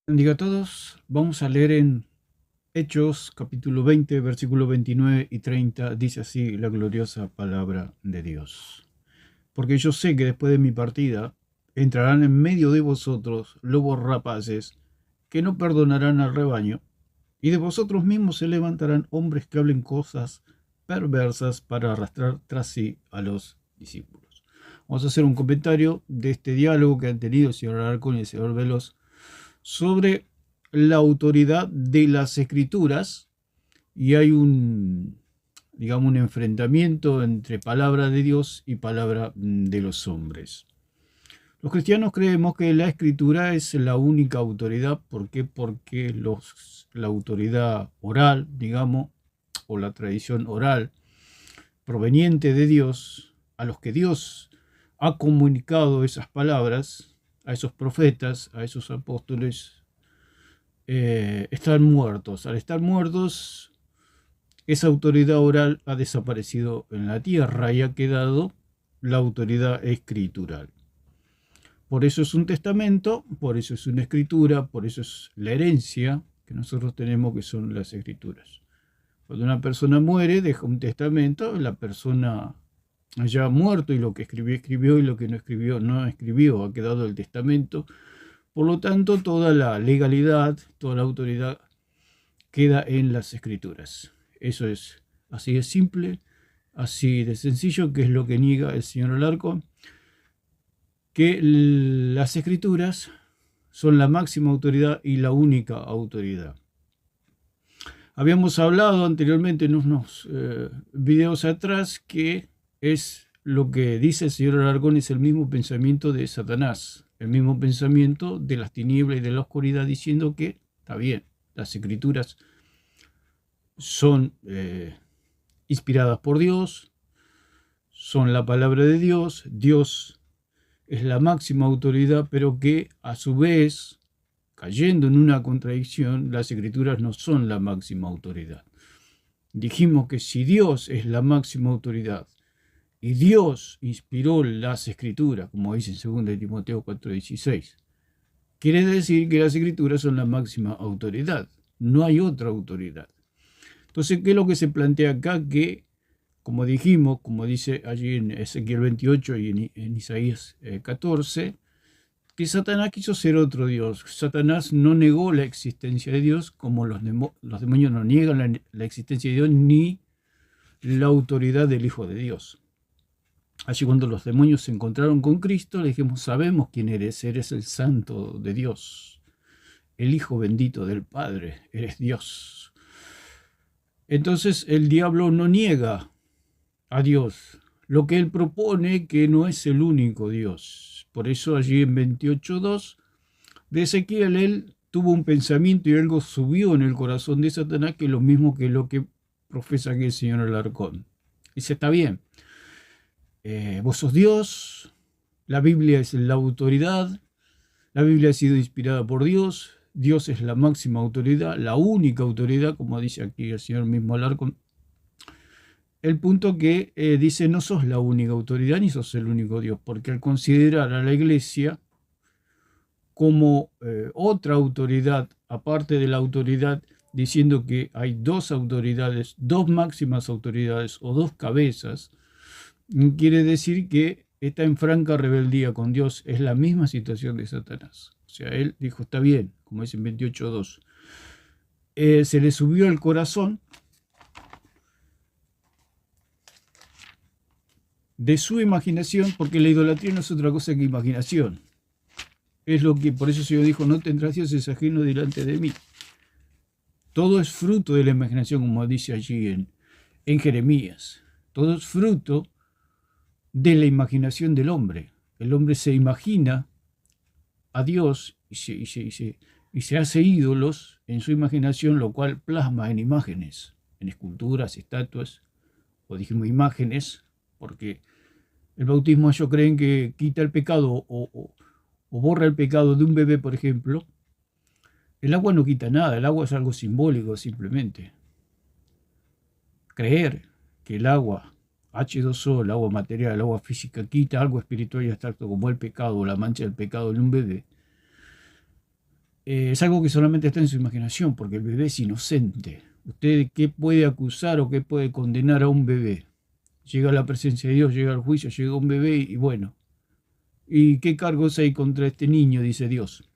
Bendiga a todos. Vamos a leer en Hechos, capítulo 20, versículo 29 y 30. Dice así la gloriosa palabra de Dios. Porque yo sé que después de mi partida entrarán en medio de vosotros lobos rapaces que no perdonarán al rebaño, y de vosotros mismos se levantarán hombres que hablen cosas perversas para arrastrar tras sí a los discípulos. Vamos a hacer un comentario de este diálogo que han tenido el señor Alarcón y el señor Veloz sobre la autoridad de las escrituras, y hay un enfrentamiento entre palabra de Dios y palabra de los hombres. Los cristianos creemos que la escritura es la única autoridad. ¿Por qué? Porque la autoridad oral, digamos, o la tradición oral proveniente de Dios, a los que Dios ha comunicado esas palabras, a esos profetas, a esos apóstoles, están muertos. Al estar muertos, esa autoridad oral ha desaparecido en la tierra y ha quedado la autoridad escritural. Por eso es un testamento, por eso es una escritura, por eso es la herencia que nosotros tenemos, que son las escrituras. Cuando una persona muere, deja un testamento, la persona ya ha muerto, y lo que escribió, escribió, y lo que no escribió, no escribió, ha quedado el testamento. Por lo tanto, toda la legalidad, toda la autoridad queda en las escrituras. Eso es así de simple, así de sencillo, que es lo que niega el señor Alarcón, que las escrituras son la máxima autoridad y la única autoridad. Habíamos hablado anteriormente en unos videos atrás que es lo que dice el señor Alarcón, es el mismo pensamiento de Satanás, el mismo pensamiento de las tinieblas y de la oscuridad, diciendo que está bien, las escrituras son inspiradas por Dios, son la palabra de Dios, Dios es la máxima autoridad, pero que a su vez, cayendo en una contradicción, las escrituras no son la máxima autoridad. Dijimos que si Dios es la máxima autoridad y Dios inspiró las escrituras, como dice en 2 Timoteo 4:16, quiere decir que las escrituras son la máxima autoridad, no hay otra autoridad. Entonces, ¿qué es lo que se plantea acá? Que, como dijimos, como dice allí en Ezequiel 28 y en Isaías 14, que Satanás quiso ser otro Dios. Satanás no negó la existencia de Dios, como los demonios no niegan la existencia de Dios ni la autoridad del Hijo de Dios. Allí, cuando los demonios se encontraron con Cristo, le dijimos: sabemos quién eres el Santo de Dios, el Hijo bendito del Padre, eres Dios. Entonces el diablo no niega a Dios, lo que él propone, que no es el único Dios. Por eso allí en 28:2 de Ezequiel, él tuvo un pensamiento y algo subió en el corazón de Satanás, que es lo mismo que lo que profesa aquí el señor Alarcón. Dice: está bien, vos sos Dios, la Biblia es la autoridad, la Biblia ha sido inspirada por Dios, Dios es la máxima autoridad, la única autoridad, como dice aquí el señor mismo Alarcón. El punto que dice: no sos la única autoridad ni sos el único Dios, porque al considerar a la iglesia como otra autoridad, aparte de la autoridad, diciendo que hay dos autoridades, dos máximas autoridades o dos cabezas, quiere decir que está en franca rebeldía con Dios. Es la misma situación de Satanás. O sea, él dijo: está bien, como dice en 28:2. Se le subió al corazón de su imaginación, porque la idolatría no es otra cosa que imaginación. Es lo que, por eso el Señor dijo: no tendrás dioses ajenos delante de mí. Todo es fruto de la imaginación, como dice allí en Jeremías. Todo es fruto de la imaginación del hombre. El hombre se imagina a Dios y se hace ídolos en su imaginación, lo cual plasma en imágenes, en esculturas, estatuas, o dijimos imágenes, porque el bautismo, ellos creen que quita el pecado o borra el pecado de un bebé, por ejemplo. El agua no quita nada, el agua es algo simbólico simplemente. Creer que el agua H2O, el agua material, el agua física, quita algo espiritual y abstracto como el pecado o la mancha del pecado en un bebé, es algo que solamente está en su imaginación, porque el bebé es inocente. ¿Usted qué puede acusar o qué puede condenar a un bebé? Llega a la presencia de Dios, llega al juicio, llega un bebé y bueno, ¿y qué cargos hay contra este niño? Dice Dios.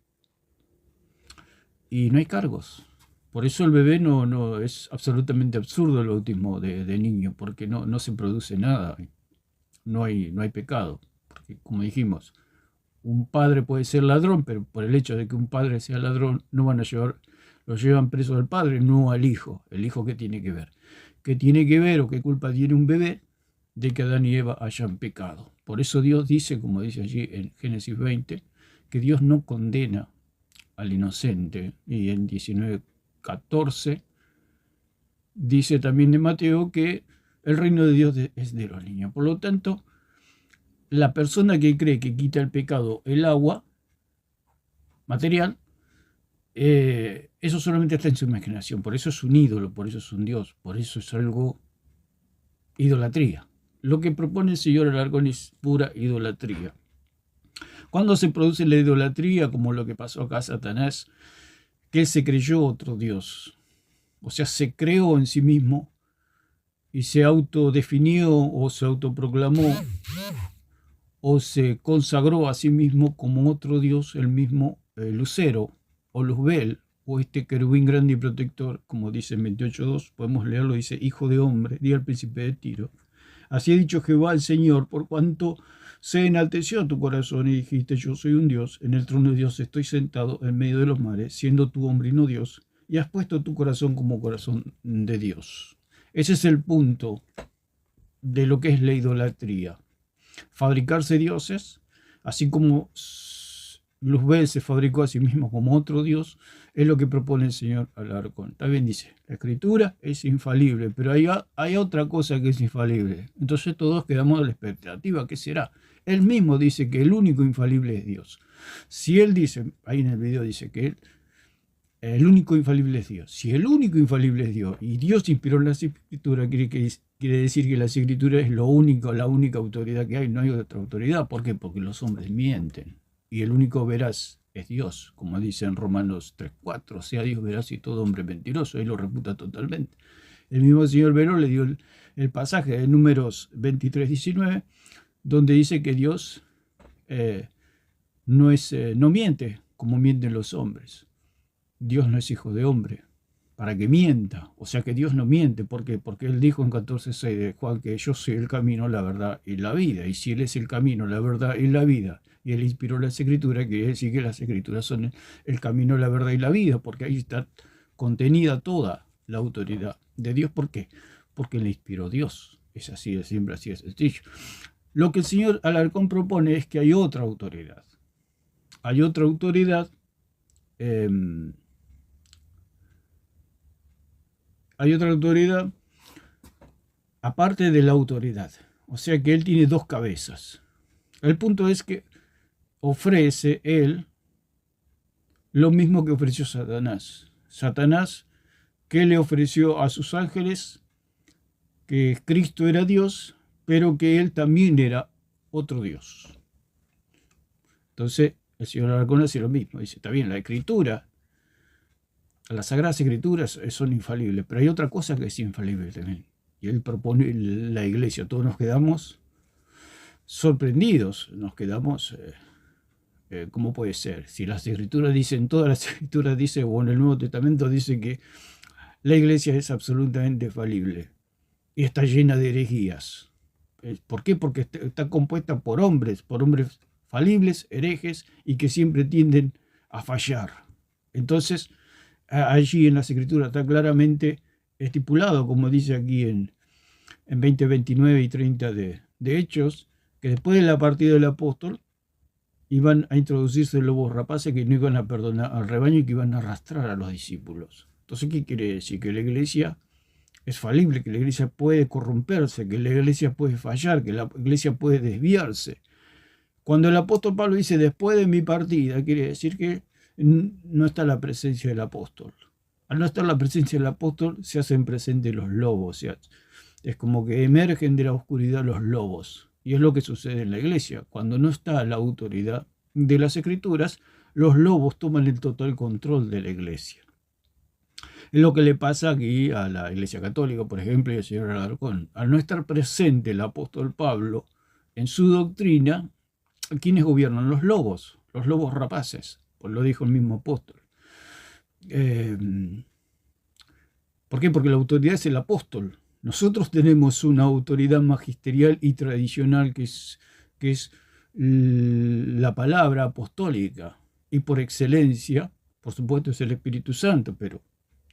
Y no hay cargos. Por eso el bebé no es absolutamente absurdo el bautismo de niño, porque no se produce nada, no hay pecado. Porque como dijimos, un padre puede ser ladrón, pero por el hecho de que un padre sea ladrón, no van a llevar, lo llevan preso al padre, no al hijo. El hijo, ¿qué tiene que ver? ¿Qué tiene que ver o qué culpa tiene un bebé de que Adán y Eva hayan pecado? Por eso Dios dice, como dice allí en Génesis 20, que Dios no condena al inocente. Y en 19:14 dice también de Mateo que el reino de Dios es de los niños. Por lo tanto, la persona que cree que quita el pecado el agua material, eso solamente está en su imaginación. Por eso es un ídolo, por eso es un dios, por eso es algo idolatría. Lo que propone el señor Alarcón es pura idolatría. Cuando se produce la idolatría, como lo que pasó acá a Satanás, que él se creyó otro dios, o sea, se creó en sí mismo y se autodefinió o se autoproclamó o se consagró a sí mismo como otro dios, el mismo Lucero o Luzbel, o este querubín grande y protector, como dice en 28.2, podemos leerlo, dice, hijo de hombre, di al príncipe de Tiro. Así ha dicho Jehová el Señor, por cuanto se enalteció tu corazón y dijiste, yo soy un Dios, en el trono de Dios estoy sentado en medio de los mares, siendo tú hombre y no Dios, y has puesto tu corazón como corazón de Dios. Ese es el punto de lo que es la idolatría. Fabricarse dioses, así como Luzbel se fabricó a sí mismo como otro dios, es lo que propone el señor Alarcón. También dice, la escritura es infalible, pero hay otra cosa que es infalible. Entonces todos quedamos a la expectativa, ¿qué será? Él mismo dice que el único infalible es Dios. Si él dice, ahí en el video dice que el único infalible es Dios. Si el único infalible es Dios y Dios inspiró las escrituras, quiere decir que las escrituras es lo único, la única autoridad que hay, no hay otra autoridad. ¿Por qué? Porque los hombres mienten y el único veraz es Dios, como dice en Romanos 3:4, sea Dios veraz y todo hombre mentiroso. Él lo reputa totalmente. El mismo señor Verón le dio el pasaje de Números 23:19, donde dice que Dios no miente como mienten los hombres. Dios no es hijo de hombre para que mienta. O sea que Dios no miente. ¿Por qué? Porque Él dijo en 14:6 de Juan que yo soy el camino, la verdad y la vida. Y si Él es el camino, la verdad y la vida, y Él inspiró las escrituras, quiere decir que las escrituras son el camino, la verdad y la vida, porque ahí está contenida toda la autoridad de Dios. ¿Por qué? Porque le inspiró Dios. Es así de siempre, así de sencillo. Lo que el señor Alarcón propone es que hay otra autoridad. Hay otra autoridad. Hay otra autoridad aparte de la autoridad. O sea que él tiene dos cabezas. El punto es que ofrece él lo mismo que ofreció Satanás. Satanás, que le ofreció a sus ángeles que Cristo era Dios, pero que él también era otro Dios. Entonces el señor Alarcón hace lo mismo. Dice, está bien, la escritura, las sagradas escrituras son infalibles, pero hay otra cosa que es infalible también. Y él propone la iglesia. Todos nos quedamos sorprendidos, nos quedamos, ¿cómo puede ser? Si las escrituras dicen, todas las escrituras dicen, o en el Nuevo Testamento dice que la iglesia es absolutamente falible y está llena de herejías. ¿Por qué? Porque está compuesta por hombres falibles, herejes y que siempre tienden a fallar. Entonces, allí en las escrituras está claramente estipulado, como dice aquí en 20, 29 y 30 de Hechos, que después de la partida del apóstol iban a introducirse lobos rapaces que no iban a perdonar al rebaño y que iban a arrastrar a los discípulos. Entonces, ¿qué quiere decir? Que la iglesia es falible, que la iglesia puede corromperse, que la iglesia puede fallar, que la iglesia puede desviarse. Cuando el apóstol Pablo dice después de mi partida, quiere decir que no está la presencia del apóstol. Al no estar la presencia del apóstol, se hacen presentes los lobos. O sea, es como que emergen de la oscuridad los lobos. Y es lo que sucede en la iglesia. Cuando no está la autoridad de las escrituras, los lobos toman el total control de la iglesia. Es lo que le pasa aquí a la Iglesia Católica, por ejemplo, y al señor Alarcón. Al no estar presente el apóstol Pablo en su doctrina, ¿quiénes gobiernan? Los lobos rapaces, pues lo dijo el mismo apóstol. ¿Por qué? Porque la autoridad es el apóstol. Nosotros tenemos una autoridad magisterial y tradicional que es la palabra apostólica, y por excelencia, por supuesto, es el Espíritu Santo, pero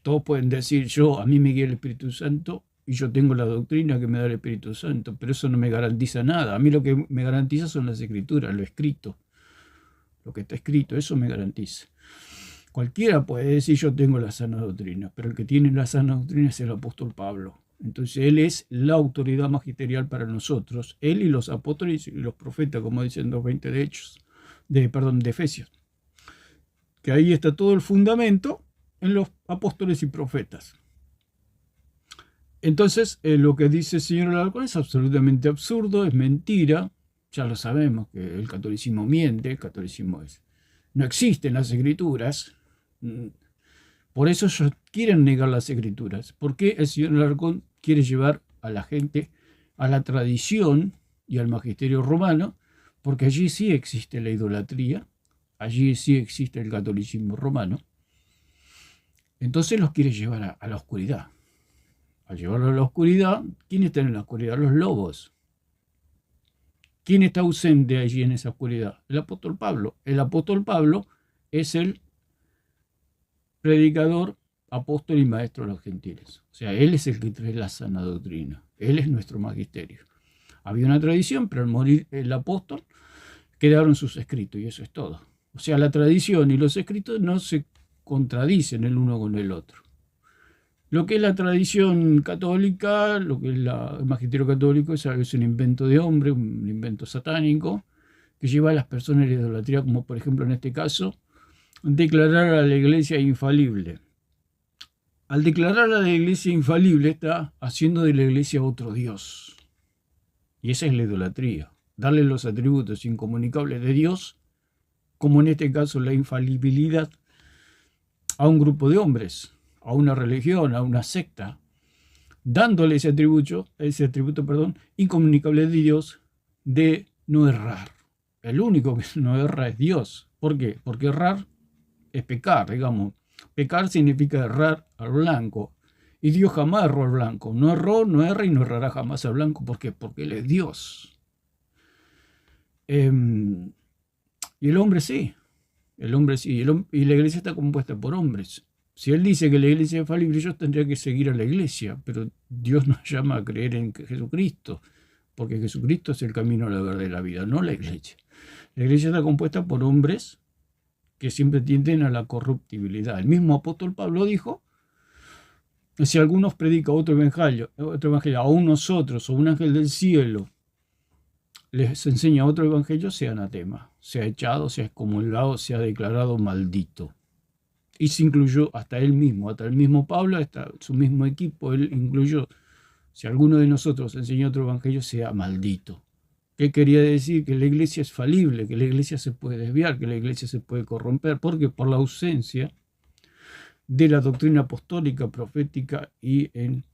todos pueden decir, a mí me guía el Espíritu Santo y yo tengo la doctrina que me da el Espíritu Santo, pero eso no me garantiza nada. A mí lo que me garantiza son las Escrituras, lo escrito, lo que está escrito, eso me garantiza. Cualquiera puede decir, yo tengo la sana doctrina, pero el que tiene la sana doctrina es el apóstol Pablo. Entonces él es la autoridad magisterial para nosotros, él y los apóstoles y los profetas, como dicen 2:20 de Efesios. Que ahí está todo el fundamento en los apóstoles y profetas. Entonces, lo que dice el señor Alarcón es absolutamente absurdo, es mentira. Ya lo sabemos que el catolicismo miente, el catolicismo no existen las escrituras. Por eso ellos quieren negar las escrituras. ¿Por qué el señor Alarcón quiere llevar a la gente a la tradición y al magisterio romano? Porque allí sí existe la idolatría, allí sí existe el catolicismo romano. Entonces los quiere llevar a la oscuridad. Al llevarlo a la oscuridad, ¿quién está en la oscuridad? Los lobos. ¿Quién está ausente allí en esa oscuridad? El apóstol Pablo. El apóstol Pablo es el predicador, apóstol y maestro de los gentiles. O sea, él es el que trae la sana doctrina. Él es nuestro magisterio. Había una tradición, pero al morir el apóstol quedaron sus escritos y eso es todo. O sea, la tradición y los escritos no se contradicen el uno con el otro. Lo que es la tradición católica, lo que es el magisterio católico, es un invento de hombre, un invento satánico, que lleva a las personas a la idolatría, como por ejemplo en este caso, declarar a la iglesia infalible. Al declarar a la iglesia infalible está haciendo de la iglesia otro Dios. Y esa es la idolatría. Darle los atributos incomunicables de Dios, como en este caso la infalibilidad, a un grupo de hombres, a una religión, a una secta, dándole ese atributo, incomunicable de Dios, de no errar. El único que no erra es Dios. ¿Por qué? Porque errar es pecar, digamos. Pecar significa errar al blanco. Y Dios jamás erró al blanco. No erró, no erra y no errará jamás al blanco. ¿Por qué? Porque Él es Dios. Y el hombre sí. El hombre sí. Y la iglesia está compuesta por hombres. Si Él dice que la iglesia es falible, yo tendría que seguir a la iglesia. Pero Dios nos llama a creer en Jesucristo. Porque Jesucristo es el camino, la verdad y la vida, no la iglesia. La iglesia está compuesta por hombres que siempre tienden a la corruptibilidad. El mismo apóstol Pablo dijo, si algunos predican otro evangelio, a unos otros o un ángel del cielo les enseña otro evangelio, sea anatema, sea echado, sea excomulgado, sea declarado maldito. Y se incluyó hasta él mismo, hasta el mismo Pablo, hasta su mismo equipo, él incluyó, si alguno de nosotros enseña otro evangelio, sea maldito. ¿Qué quería decir? Que la iglesia es falible, que la iglesia se puede desviar, que la iglesia se puede corromper, porque por la ausencia de la doctrina apostólica, profética y en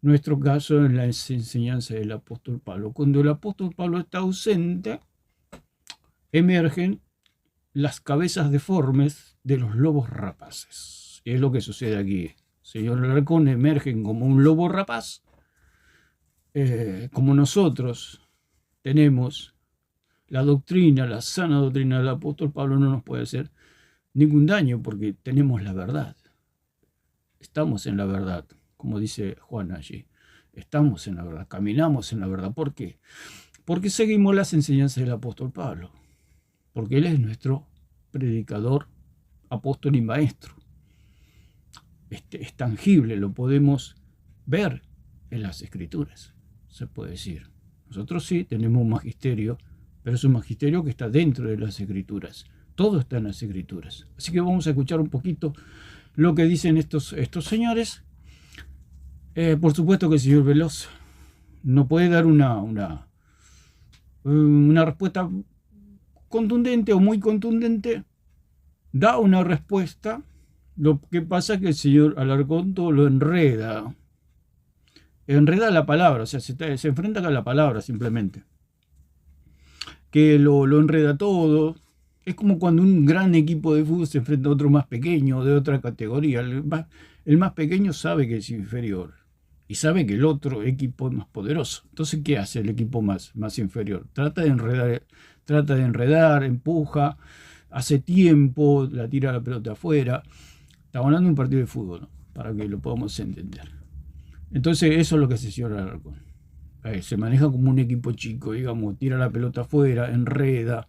nuestro caso en la enseñanza del apóstol Pablo. Cuando el apóstol Pablo está ausente, emergen las cabezas deformes de los lobos rapaces. Y es lo que sucede aquí. Señor Alarcón emergen como un lobo rapaz, como nosotros tenemos la doctrina, la sana doctrina del apóstol Pablo, no nos puede hacer ningún daño porque tenemos la verdad. Estamos en la verdad, como dice Juan allí. Estamos en la verdad, caminamos en la verdad. ¿Por qué? Porque seguimos las enseñanzas del apóstol Pablo. Porque él es nuestro predicador, apóstol y maestro. Es tangible, lo podemos ver en las escrituras, se puede decir. Nosotros sí tenemos un magisterio, pero es un magisterio que está dentro de las escrituras. Todo está en las escrituras. Así que vamos a escuchar un poquito lo que dicen estos señores. Por supuesto que el señor Veloz no puede dar una respuesta contundente o muy contundente, da una respuesta. Lo que pasa es que el señor Alarcón todo lo enreda. Enreda la palabra, o sea, se enfrenta con la palabra simplemente. Que lo enreda todo. Es como cuando un gran equipo de fútbol se enfrenta a otro más pequeño, de otra categoría. El más pequeño sabe que es inferior y sabe que el otro equipo es más poderoso. Entonces, ¿qué hace el equipo más inferior? Trata de enredar, empuja, hace tiempo, la tira la pelota afuera. Estamos hablando de un partido de fútbol, ¿no? Para que lo podamos entender. Entonces, eso es lo que hace el señor Alarcón. Se maneja como un equipo chico, digamos, tira la pelota afuera, enreda,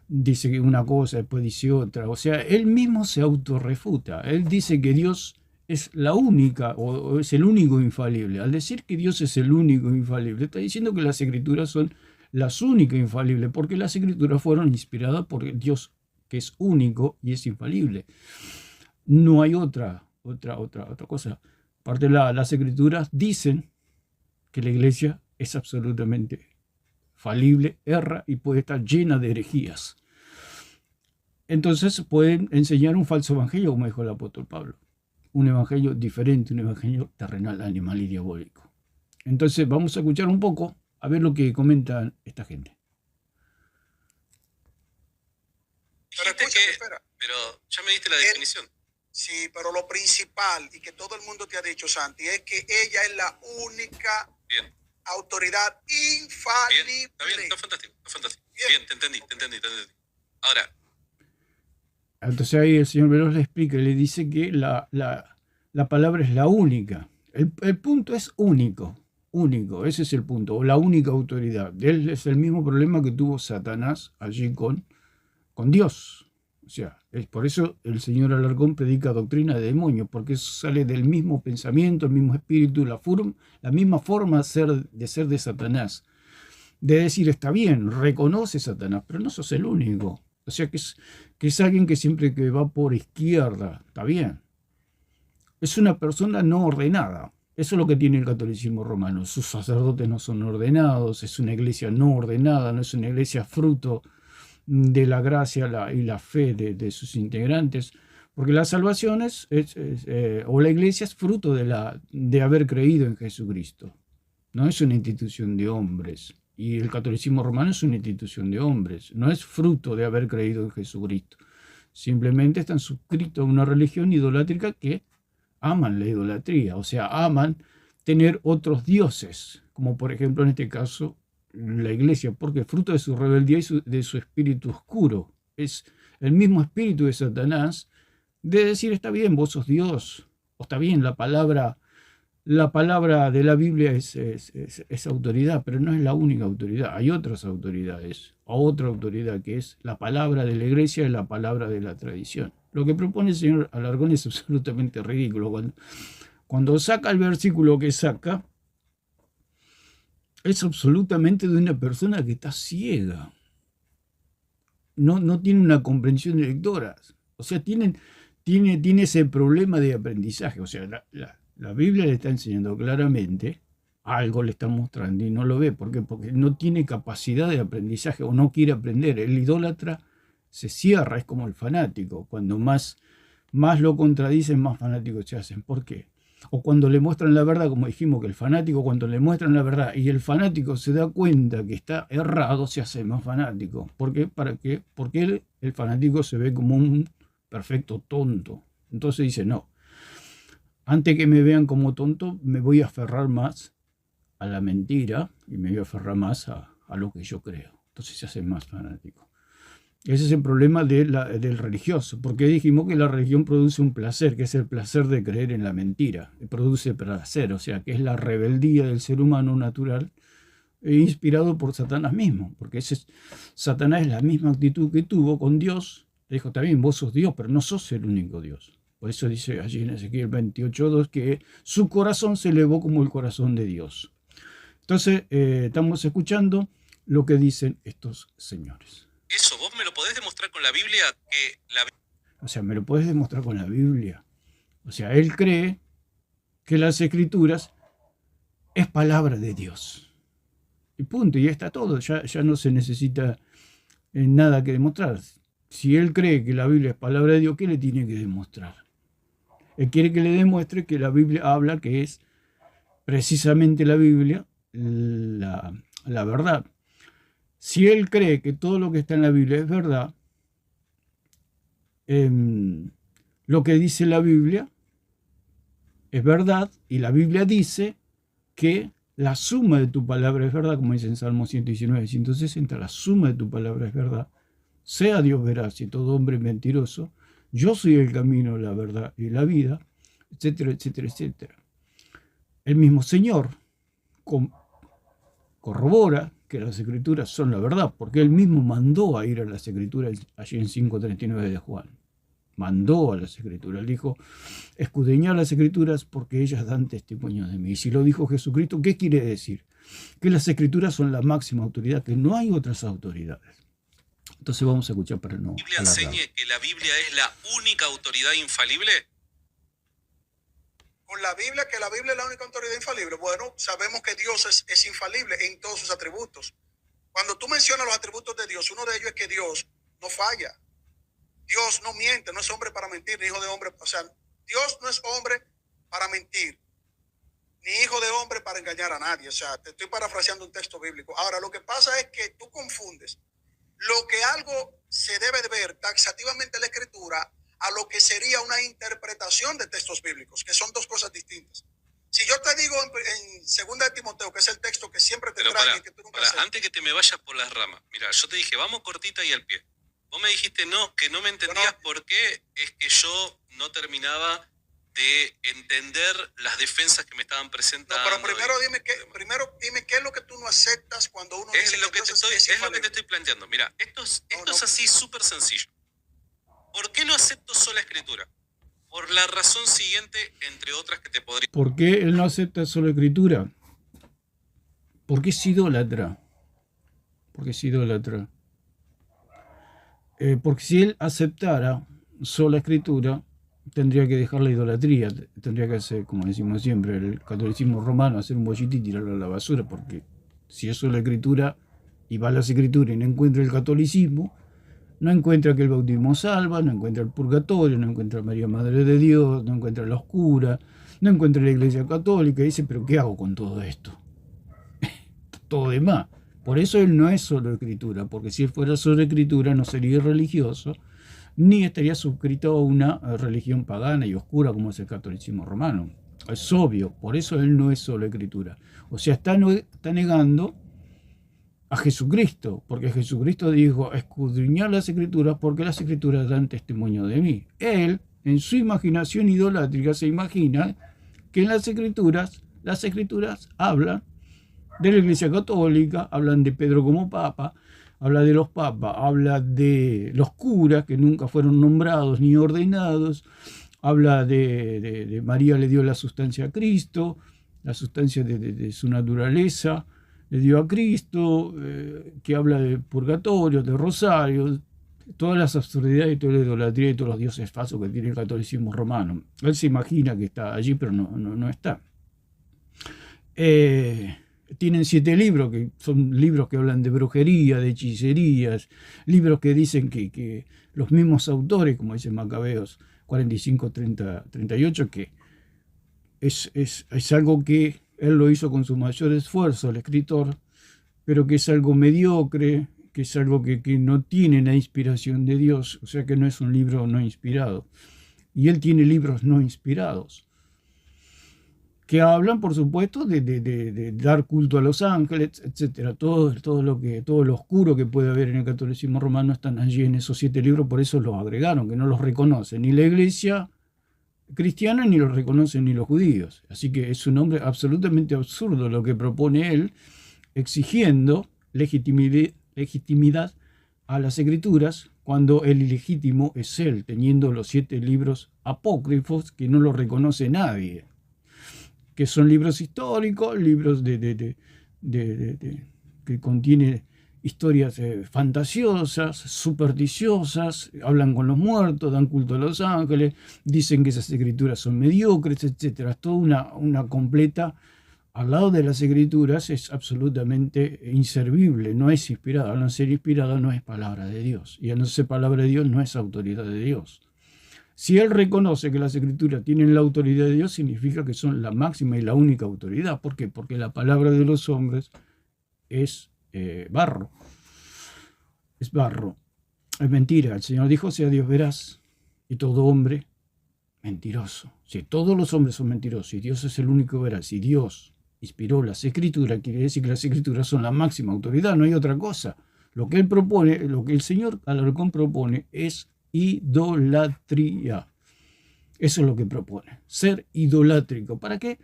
dice una cosa, después dice otra. O sea, él mismo se autorrefuta. Él dice que Dios es la única o es el único infalible. Al decir que Dios es el único infalible, está diciendo que las escrituras son las únicas infalibles, porque las escrituras fueron inspiradas por Dios, que es único y es infalible. No hay otra cosa. Aparte, las escrituras dicen que la iglesia es absolutamente falible, erra y puede estar llena de herejías. Entonces pueden enseñar un falso evangelio, como dijo el apóstol Pablo. Un evangelio diferente, un evangelio terrenal, animal y diabólico. Entonces vamos a escuchar un poco, a ver lo que comentan esta gente. Pero escúchame, espera. Pero ya me diste la definición. Sí, pero lo principal y que todo el mundo te ha dicho, Santi, es que ella es la única autoridad infalible. Bien, está bien, está fantástico. Bien, te entendí. Ahora. Entonces ahí el señor Veloz le explica y le dice que la palabra es la única. El punto es único, ese es el punto, o la única autoridad. Él es el mismo problema que tuvo Satanás allí con Dios. O sea, es por eso el señor Alarcón predica doctrina de demonios, porque eso sale del mismo pensamiento, el mismo espíritu, la misma forma de ser de Satanás. De decir, está bien, reconoce Satanás, pero no sos el único. O sea, que es alguien que siempre que va por izquierda, está bien. Es una persona no ordenada. Eso es lo que tiene el catolicismo romano. Sus sacerdotes no son ordenados, es una iglesia no ordenada, no es una iglesia fruto de la gracia y la fe de sus integrantes, porque la salvación o la iglesia es fruto de haber creído en Jesucristo. No es una institución de hombres, y el catolicismo romano es una institución de hombres, no es fruto de haber creído en Jesucristo. Simplemente están suscritos a una religión idolátrica que aman la idolatría, o sea, aman tener otros dioses, como por ejemplo en este caso la iglesia, porque fruto de su rebeldía y de su espíritu oscuro. Es el mismo espíritu de Satanás de decir, está bien, vos sos Dios, o está bien, la palabra de la Biblia es autoridad, pero no es la única autoridad. Hay otras autoridades, otra autoridad que es la palabra de la iglesia y la palabra de la tradición. Lo que propone el señor Alarcón es absolutamente ridículo. Cuando saca el versículo que saca, es absolutamente de una persona que está ciega. No tiene una comprensión de lectoras. O sea, tiene ese problema de aprendizaje. O sea, la Biblia le está enseñando claramente, algo le está mostrando y no lo ve. ¿Por qué? Porque no tiene capacidad de aprendizaje o no quiere aprender. El idólatra se cierra, es como el fanático. Cuando más lo contradicen, más fanáticos se hacen. ¿Por qué? O cuando le muestran la verdad, como dijimos que el fanático, cuando le muestran la verdad y el fanático se da cuenta que está errado, se hace más fanático. ¿Por qué? ¿Para qué? Porque el fanático se ve como un perfecto tonto. Entonces dice, no, antes que me vean como tonto, me voy a aferrar más a la mentira y me voy a aferrar más a lo que yo creo. Entonces se hace más fanático. Ese es el problema del religioso, porque dijimos que la religión produce un placer, que es el placer de creer en la mentira, produce placer, o sea, que es la rebeldía del ser humano natural, inspirado por Satanás mismo, porque Satanás es la misma actitud que tuvo con Dios. Le dijo, está bien, vos sos Dios, pero no sos el único Dios. Por eso dice allí en Ezequiel 28:2 que su corazón se elevó como el corazón de Dios. Entonces, estamos escuchando lo que dicen estos señores. Eso, vos me lo podés demostrar con la Biblia, O sea, me lo podés demostrar con la Biblia. O sea, él cree que las escrituras es palabra de Dios. Y punto, y está todo, ya no se necesita nada que demostrar. si él cree que la Biblia es palabra de Dios, ¿qué le tiene que demostrar? Él quiere que le demuestre que la Biblia habla que es precisamente la Biblia la verdad. Si él cree que todo lo que está en la Biblia es verdad, lo que dice la Biblia es verdad, y la Biblia dice que la suma de tu palabra es verdad, como dice en Salmo 119, 160, la suma de tu palabra es verdad. Sea Dios veraz y todo hombre mentiroso, yo soy el camino, la verdad y la vida, etcétera, etcétera, etcétera. El mismo Señor corrobora que las Escrituras son la verdad, porque Él mismo mandó a ir a las Escrituras allí en 5:39 de Juan. Mandó a las Escrituras. Él dijo, escudriñad las Escrituras porque ellas dan testimonio de mí. Y si lo dijo Jesucristo, ¿qué quiere decir? Que las Escrituras son la máxima autoridad, que no hay otras autoridades. Entonces vamos a escuchar para no ¿La Biblia alargar. enseña que la Biblia es la única autoridad infalible? Con la Biblia, que la Biblia es la única autoridad infalible. Bueno, sabemos que Dios es infalible en todos sus atributos. Cuando tú mencionas los atributos de Dios, uno de ellos es que Dios no falla. Dios no miente, no es hombre para mentir, ni hijo de hombre. O sea, Dios no es hombre para mentir, ni hijo de hombre para engañar a nadie. O sea, te estoy parafraseando un texto bíblico. Ahora, lo que pasa es que tú confundes lo que algo se debe de ver taxativamente en la Escritura a lo que sería una interpretación de textos bíblicos, que son dos cosas distintas. Si yo te digo en 2 de Timoteo, que es el texto que siempre te trae y que tú nunca aceptas. Antes que te me vayas por las ramas, mira, yo te dije, vamos cortita y al pie. Vos me dijiste que no me entendías por qué es que yo no terminaba de entender las defensas que me estaban presentando. No, pero primero dime qué es lo que tú no aceptas cuando uno dice es lo que te estoy planteando. Mira, esto es así súper sencillo. ¿Por qué no acepto sola Escritura? Por la razón siguiente, entre otras que te podría... ¿Por qué él no acepta sola Escritura? Porque es idólatra. Porque es idólatra. Porque si él aceptara sola Escritura, tendría que dejar la idolatría, tendría que hacer, como decimos siempre, el catolicismo romano, hacer un bollito y tirarlo a la basura, porque si es sola Escritura y va a las Escrituras y no encuentra el catolicismo, no encuentra que el bautismo salva, no encuentra el purgatorio, no encuentra a María Madre de Dios, no encuentra la oscura, no encuentra la Iglesia Católica, y dice, pero ¿qué hago con todo esto? Todo demás. Por eso él no es solo Escritura, porque si él fuera solo Escritura no sería religioso, ni estaría suscrito a una religión pagana y oscura como es el catolicismo romano. Es obvio, por eso él no es solo Escritura. O sea, está negando a Jesucristo, porque Jesucristo dijo, escudriñar las Escrituras porque las Escrituras dan testimonio de mí. Él, en su imaginación idolátrica, se imagina que en las Escrituras hablan de la Iglesia Católica, hablan de Pedro como Papa, habla de los papas, habla de los curas que nunca fueron nombrados ni ordenados, habla de María le dio la sustancia a Cristo, la sustancia de su naturaleza, le dio a Cristo, que habla de purgatorio, de rosario, todas las absurdidades y toda la idolatría y todos los dioses falsos que tiene el catolicismo romano. Él se imagina que está allí, pero no está. Tienen 7 libros, que son libros que hablan de brujería, de hechicerías, libros que dicen que los mismos autores, como dice Macabeos 45, 30, 38, que es algo que él lo hizo con su mayor esfuerzo, el escritor, pero que es algo mediocre, que es algo que no tiene la inspiración de Dios, o sea que no es un libro no inspirado. Y él tiene libros no inspirados, que hablan, por supuesto, de dar culto a los ángeles, etc. Todo lo oscuro que puede haber en el catolicismo romano están allí en esos 7 libros, por eso los agregaron, que no los reconoce ni la iglesia cristiana ni los reconocen ni los judíos. Así que es un hombre absolutamente absurdo lo que propone él, exigiendo legitimidad a las Escrituras, cuando el ilegítimo es él, teniendo los 7 libros apócrifos que no los reconoce nadie, que son libros históricos, libros que contienen historias fantasiosas, supersticiosas, hablan con los muertos, dan culto a los ángeles, dicen que esas escrituras son mediocres, etc. Es toda una completa al lado de las Escrituras es absolutamente inservible, no es inspirada. Al no ser inspirada no es palabra de Dios. Y al no ser palabra de Dios no es autoridad de Dios. Si él reconoce que las Escrituras tienen la autoridad de Dios, significa que son la máxima y la única autoridad. ¿Por qué? Porque la palabra de los hombres es barro. Es barro. Es mentira. El Señor dijo, sea Dios veraz y todo hombre mentiroso. Si todos los hombres son mentirosos y Dios es el único veraz y Dios inspiró las Escrituras, quiere decir que las Escrituras son la máxima autoridad, no hay otra cosa. Lo que él propone, lo que el señor Alarcón propone es idolatría. Eso es lo que propone, ser idolátrico. ¿Para qué?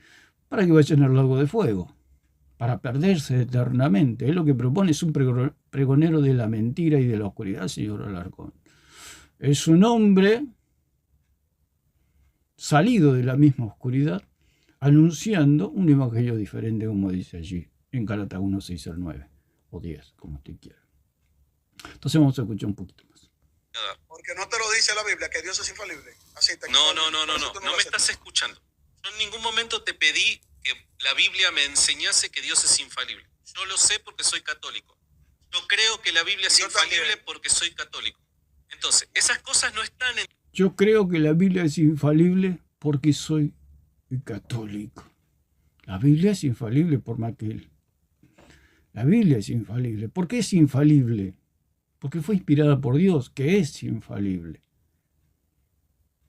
Para que vayan al lago de fuego, para perderse eternamente. Él lo que propone es un pregonero de la mentira y de la oscuridad, señor Alarcón. Es un hombre salido de la misma oscuridad, anunciando un evangelio diferente, como dice allí en Gálatas 1, 6 al 9, o 10, como usted quiera. Entonces vamos a escuchar un poquito más. Porque no te lo dice la Biblia, que Dios es infalible. Así No me estás escuchando. Yo en ningún momento te pedí que la Biblia me enseñase que Dios es infalible. Yo lo sé porque soy católico. Yo creo que la Biblia es infalible porque soy católico. Entonces, esas cosas no están en... Yo creo que la Biblia es infalible porque soy católico. La Biblia es infalible por Maquel. La Biblia es infalible. ¿Por qué es infalible? Porque fue inspirada por Dios, que es infalible.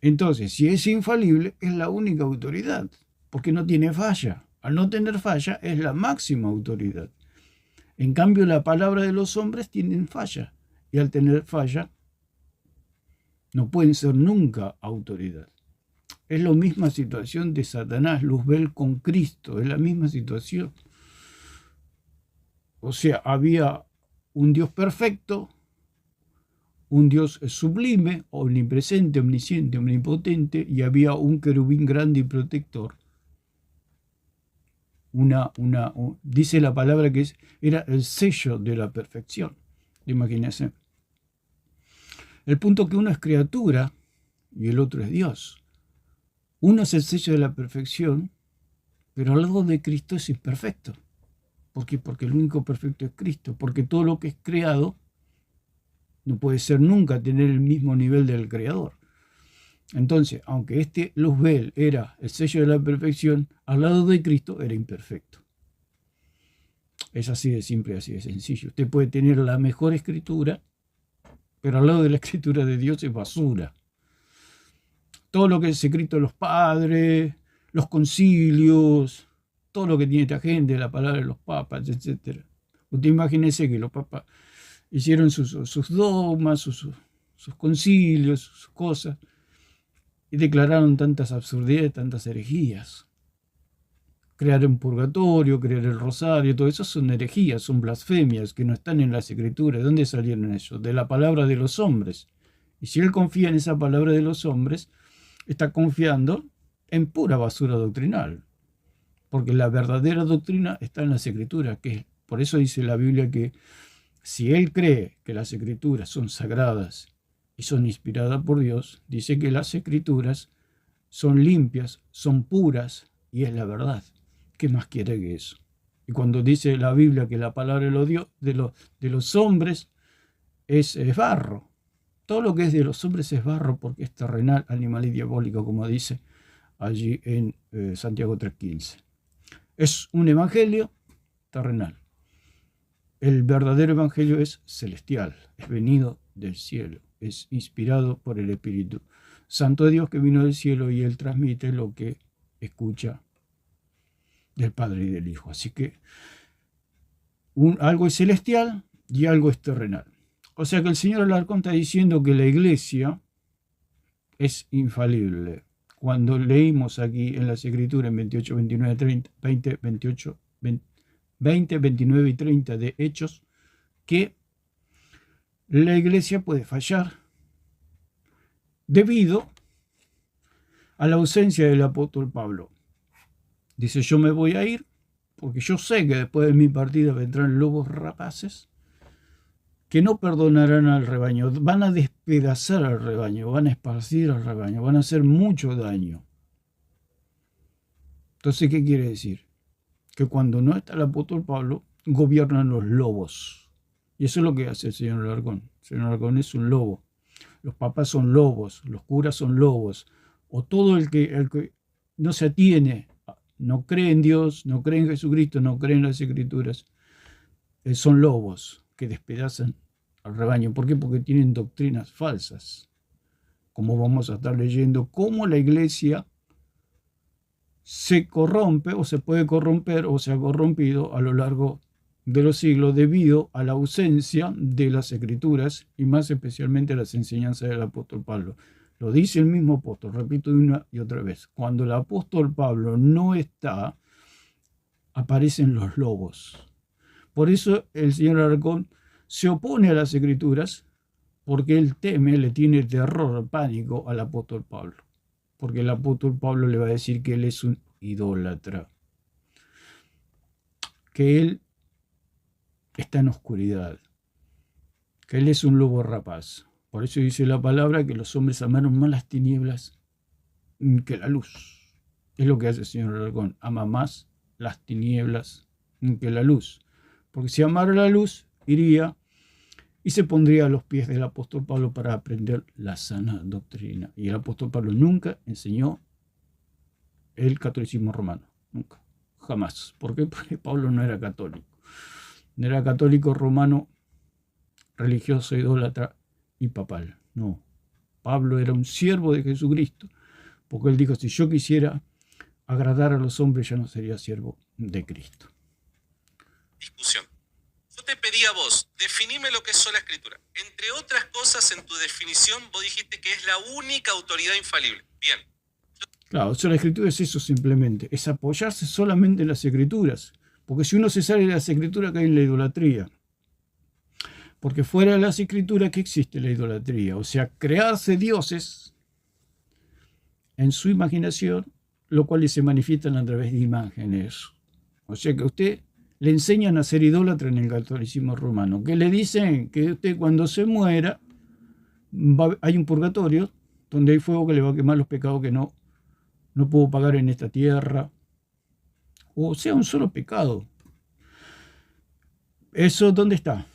Entonces, si es infalible, es la única autoridad, porque no tiene falla. Al no tener falla, es la máxima autoridad. En cambio, la palabra de los hombres tienen falla, y al tener falla, no pueden ser nunca autoridad. Es la misma situación de Satanás, Luzbel con Cristo, es la misma situación. O sea, había un Dios perfecto, un Dios sublime, omnipresente, omnisciente, omnipotente, y había un querubín grande y protector. Dice la palabra que era el sello de la perfección. Imagínense. El punto que uno es criatura y el otro es Dios. Uno es el sello de la perfección, pero al lado de Cristo es imperfecto. ¿Por qué? Porque el único perfecto es Cristo. Porque todo lo que es creado no puede ser nunca tener el mismo nivel del Creador. Entonces, aunque este Luzbel era el sello de la perfección, al lado de Cristo era imperfecto. Es así de simple, así de sencillo. Usted puede tener la mejor escritura, pero al lado de la escritura de Dios es basura. Todo lo que es escrito de los padres, los concilios, todo lo que tiene esta gente, la palabra de los papas, etc. Usted imagínese que los papas hicieron sus dogmas, sus concilios, sus cosas, y declararon tantas absurdidades, tantas herejías. Crear un purgatorio, crear el rosario, todo eso son herejías, son blasfemias que no están en las escrituras. ¿De dónde salieron ellos? De la palabra de los hombres. Y si él confía en esa palabra de los hombres, está confiando en pura basura doctrinal. Porque la verdadera doctrina está en las escrituras, por eso dice la Biblia que si él cree que las escrituras son sagradas y son inspiradas por Dios, dice que las escrituras son limpias, son puras y es la verdad. ¿Qué más quiere que eso? Y cuando dice la Biblia que la palabra de los hombres es barro, todo lo que es de los hombres es barro porque es terrenal, animal y diabólico, como dice allí en Santiago 3:15. Es un evangelio terrenal. El verdadero evangelio es celestial, es venido del cielo, es inspirado por el Espíritu Santo de Dios que vino del cielo y él transmite lo que escucha del Padre y del Hijo. Así que algo es celestial y algo es terrenal. O sea que el señor Alarcón está diciendo que la iglesia es infalible. Cuando leímos aquí en las Escrituras en 28, 29, 30, 20, 29 y 30 de Hechos, que la iglesia puede fallar debido a la ausencia del apóstol Pablo. Dice, yo me voy a ir porque yo sé que después de mi partida vendrán lobos rapaces que no perdonarán al rebaño, van a despedazar al rebaño, van a esparcir al rebaño, van a hacer mucho daño. Entonces, ¿qué quiere decir? que cuando no está el apóstol Pablo, gobiernan los lobos. Y eso es lo que hace el señor Alarcón. El señor Alarcón es un lobo. Los papas son lobos, los curas son lobos, o todo el que no se atiene, no cree en Dios, no cree en Jesucristo, no cree en las Escrituras, son lobos que despedazan al rebaño. ¿Por qué? Porque tienen doctrinas falsas. Como vamos a estar leyendo, cómo la iglesia se corrompe o se puede corromper o se ha corrompido a lo largo de los siglos debido a la ausencia de las Escrituras y más especialmente las enseñanzas del apóstol Pablo. Lo dice el mismo apóstol, repito una y otra vez. Cuando el apóstol Pablo no está, aparecen los lobos. Por eso el señor Alarcón se opone a las Escrituras, porque él teme, le tiene terror, pánico al apóstol Pablo. Porque el apóstol Pablo le va a decir que él es un idólatra, que él está en oscuridad, que él es un lobo rapaz. Por eso dice la palabra que los hombres amaron más las tinieblas que la luz. Es lo que hace el señor Alarcón, ama más las tinieblas que la luz. Porque si amara la luz, iría y se pondría a los pies del apóstol Pablo para aprender la sana doctrina. Y el apóstol Pablo nunca enseñó el catolicismo romano, nunca, jamás. ¿Por qué? Porque Pablo no era católico. No era católico romano, religioso, idólatra y papal. No. Pablo era un siervo de Jesucristo, porque él dijo, si yo quisiera agradar a los hombres, ya no sería siervo de Cristo. Discusión. Yo te pedí a vos, definime lo que es sola escritura. Entre otras cosas, en tu definición, vos dijiste que es la única autoridad infalible. Bien. Claro, sola escritura es eso simplemente, es apoyarse solamente en las Escrituras. Porque si uno se sale de las Escrituras, cae en la idolatría. Porque fuera de las Escrituras, ¿qué existe la idolatría? O sea, crearse dioses en su imaginación, lo cual se manifiestan a través de imágenes. O sea que a usted le enseñan a ser idólatra en el catolicismo romano. Que le dicen que usted cuando se muera, hay un purgatorio donde hay fuego que le va a quemar los pecados que no pudo pagar en esta tierra. O sea, un solo pecado. ¿Eso dónde está?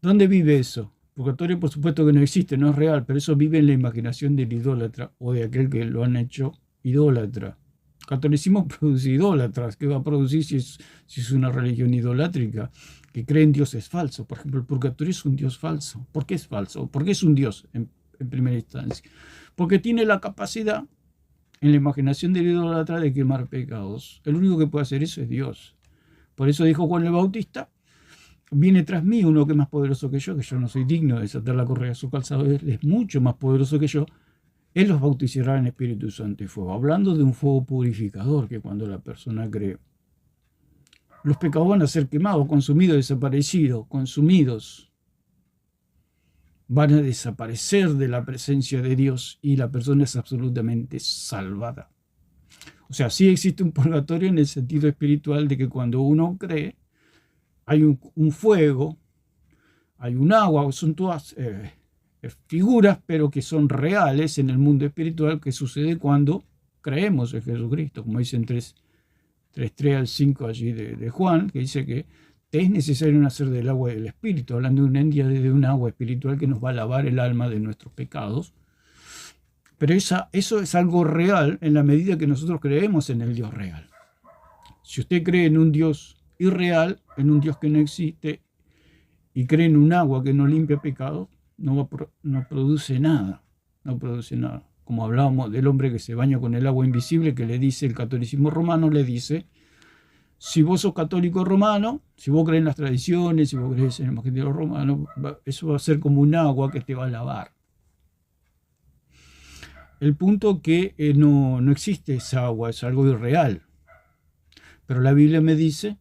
¿Dónde vive eso? Purgatorio, por supuesto que no existe, no es real, pero eso vive en la imaginación del idólatra o de aquel que lo han hecho idólatra. El catolicismo produce idólatras. ¿Qué va a producir si es una religión idolátrica que cree en dioses falsos? Por ejemplo, el purgatorio es un dios falso. ¿Por qué es falso? ¿Por qué es un dios en primera instancia? Porque tiene la capacidad en la imaginación del idólatra de quemar pecados. El único que puede hacer eso es Dios. Por eso dijo Juan el Bautista, viene tras mí uno que es más poderoso que yo no soy digno de desatar la correa de su calzado, él es mucho más poderoso que yo, él los bautizará en Espíritu Santo y fuego. Hablando de un fuego purificador, que cuando la persona cree, los pecados van a ser quemados, consumidos, desaparecidos, consumidos. Van a desaparecer de la presencia de Dios y la persona es absolutamente salvada. O sea, sí existe un purgatorio en el sentido espiritual de que cuando uno cree, hay un fuego, hay un agua, son todas figuras, pero que son reales en el mundo espiritual, que sucede cuando creemos en Jesucristo, como dicen 3 al 5 allí de Juan, que dice que es necesario nacer del agua y del espíritu, hablando de de un agua espiritual que nos va a lavar el alma de nuestros pecados. Pero eso es algo real en la medida que nosotros creemos en el Dios real. Si usted cree en un Dios irreal, en un Dios que no existe, y cree en un agua que no limpia pecados, no produce nada. No produce nada. Como hablábamos del hombre que se baña con el agua invisible, que le dice el catolicismo romano, le dice, si vos sos católico romano, si vos crees en las tradiciones, si vos crees en el magisterio romano, eso va a ser como un agua que te va a lavar. El punto que no existe esa agua, es algo irreal. Pero la Biblia me dice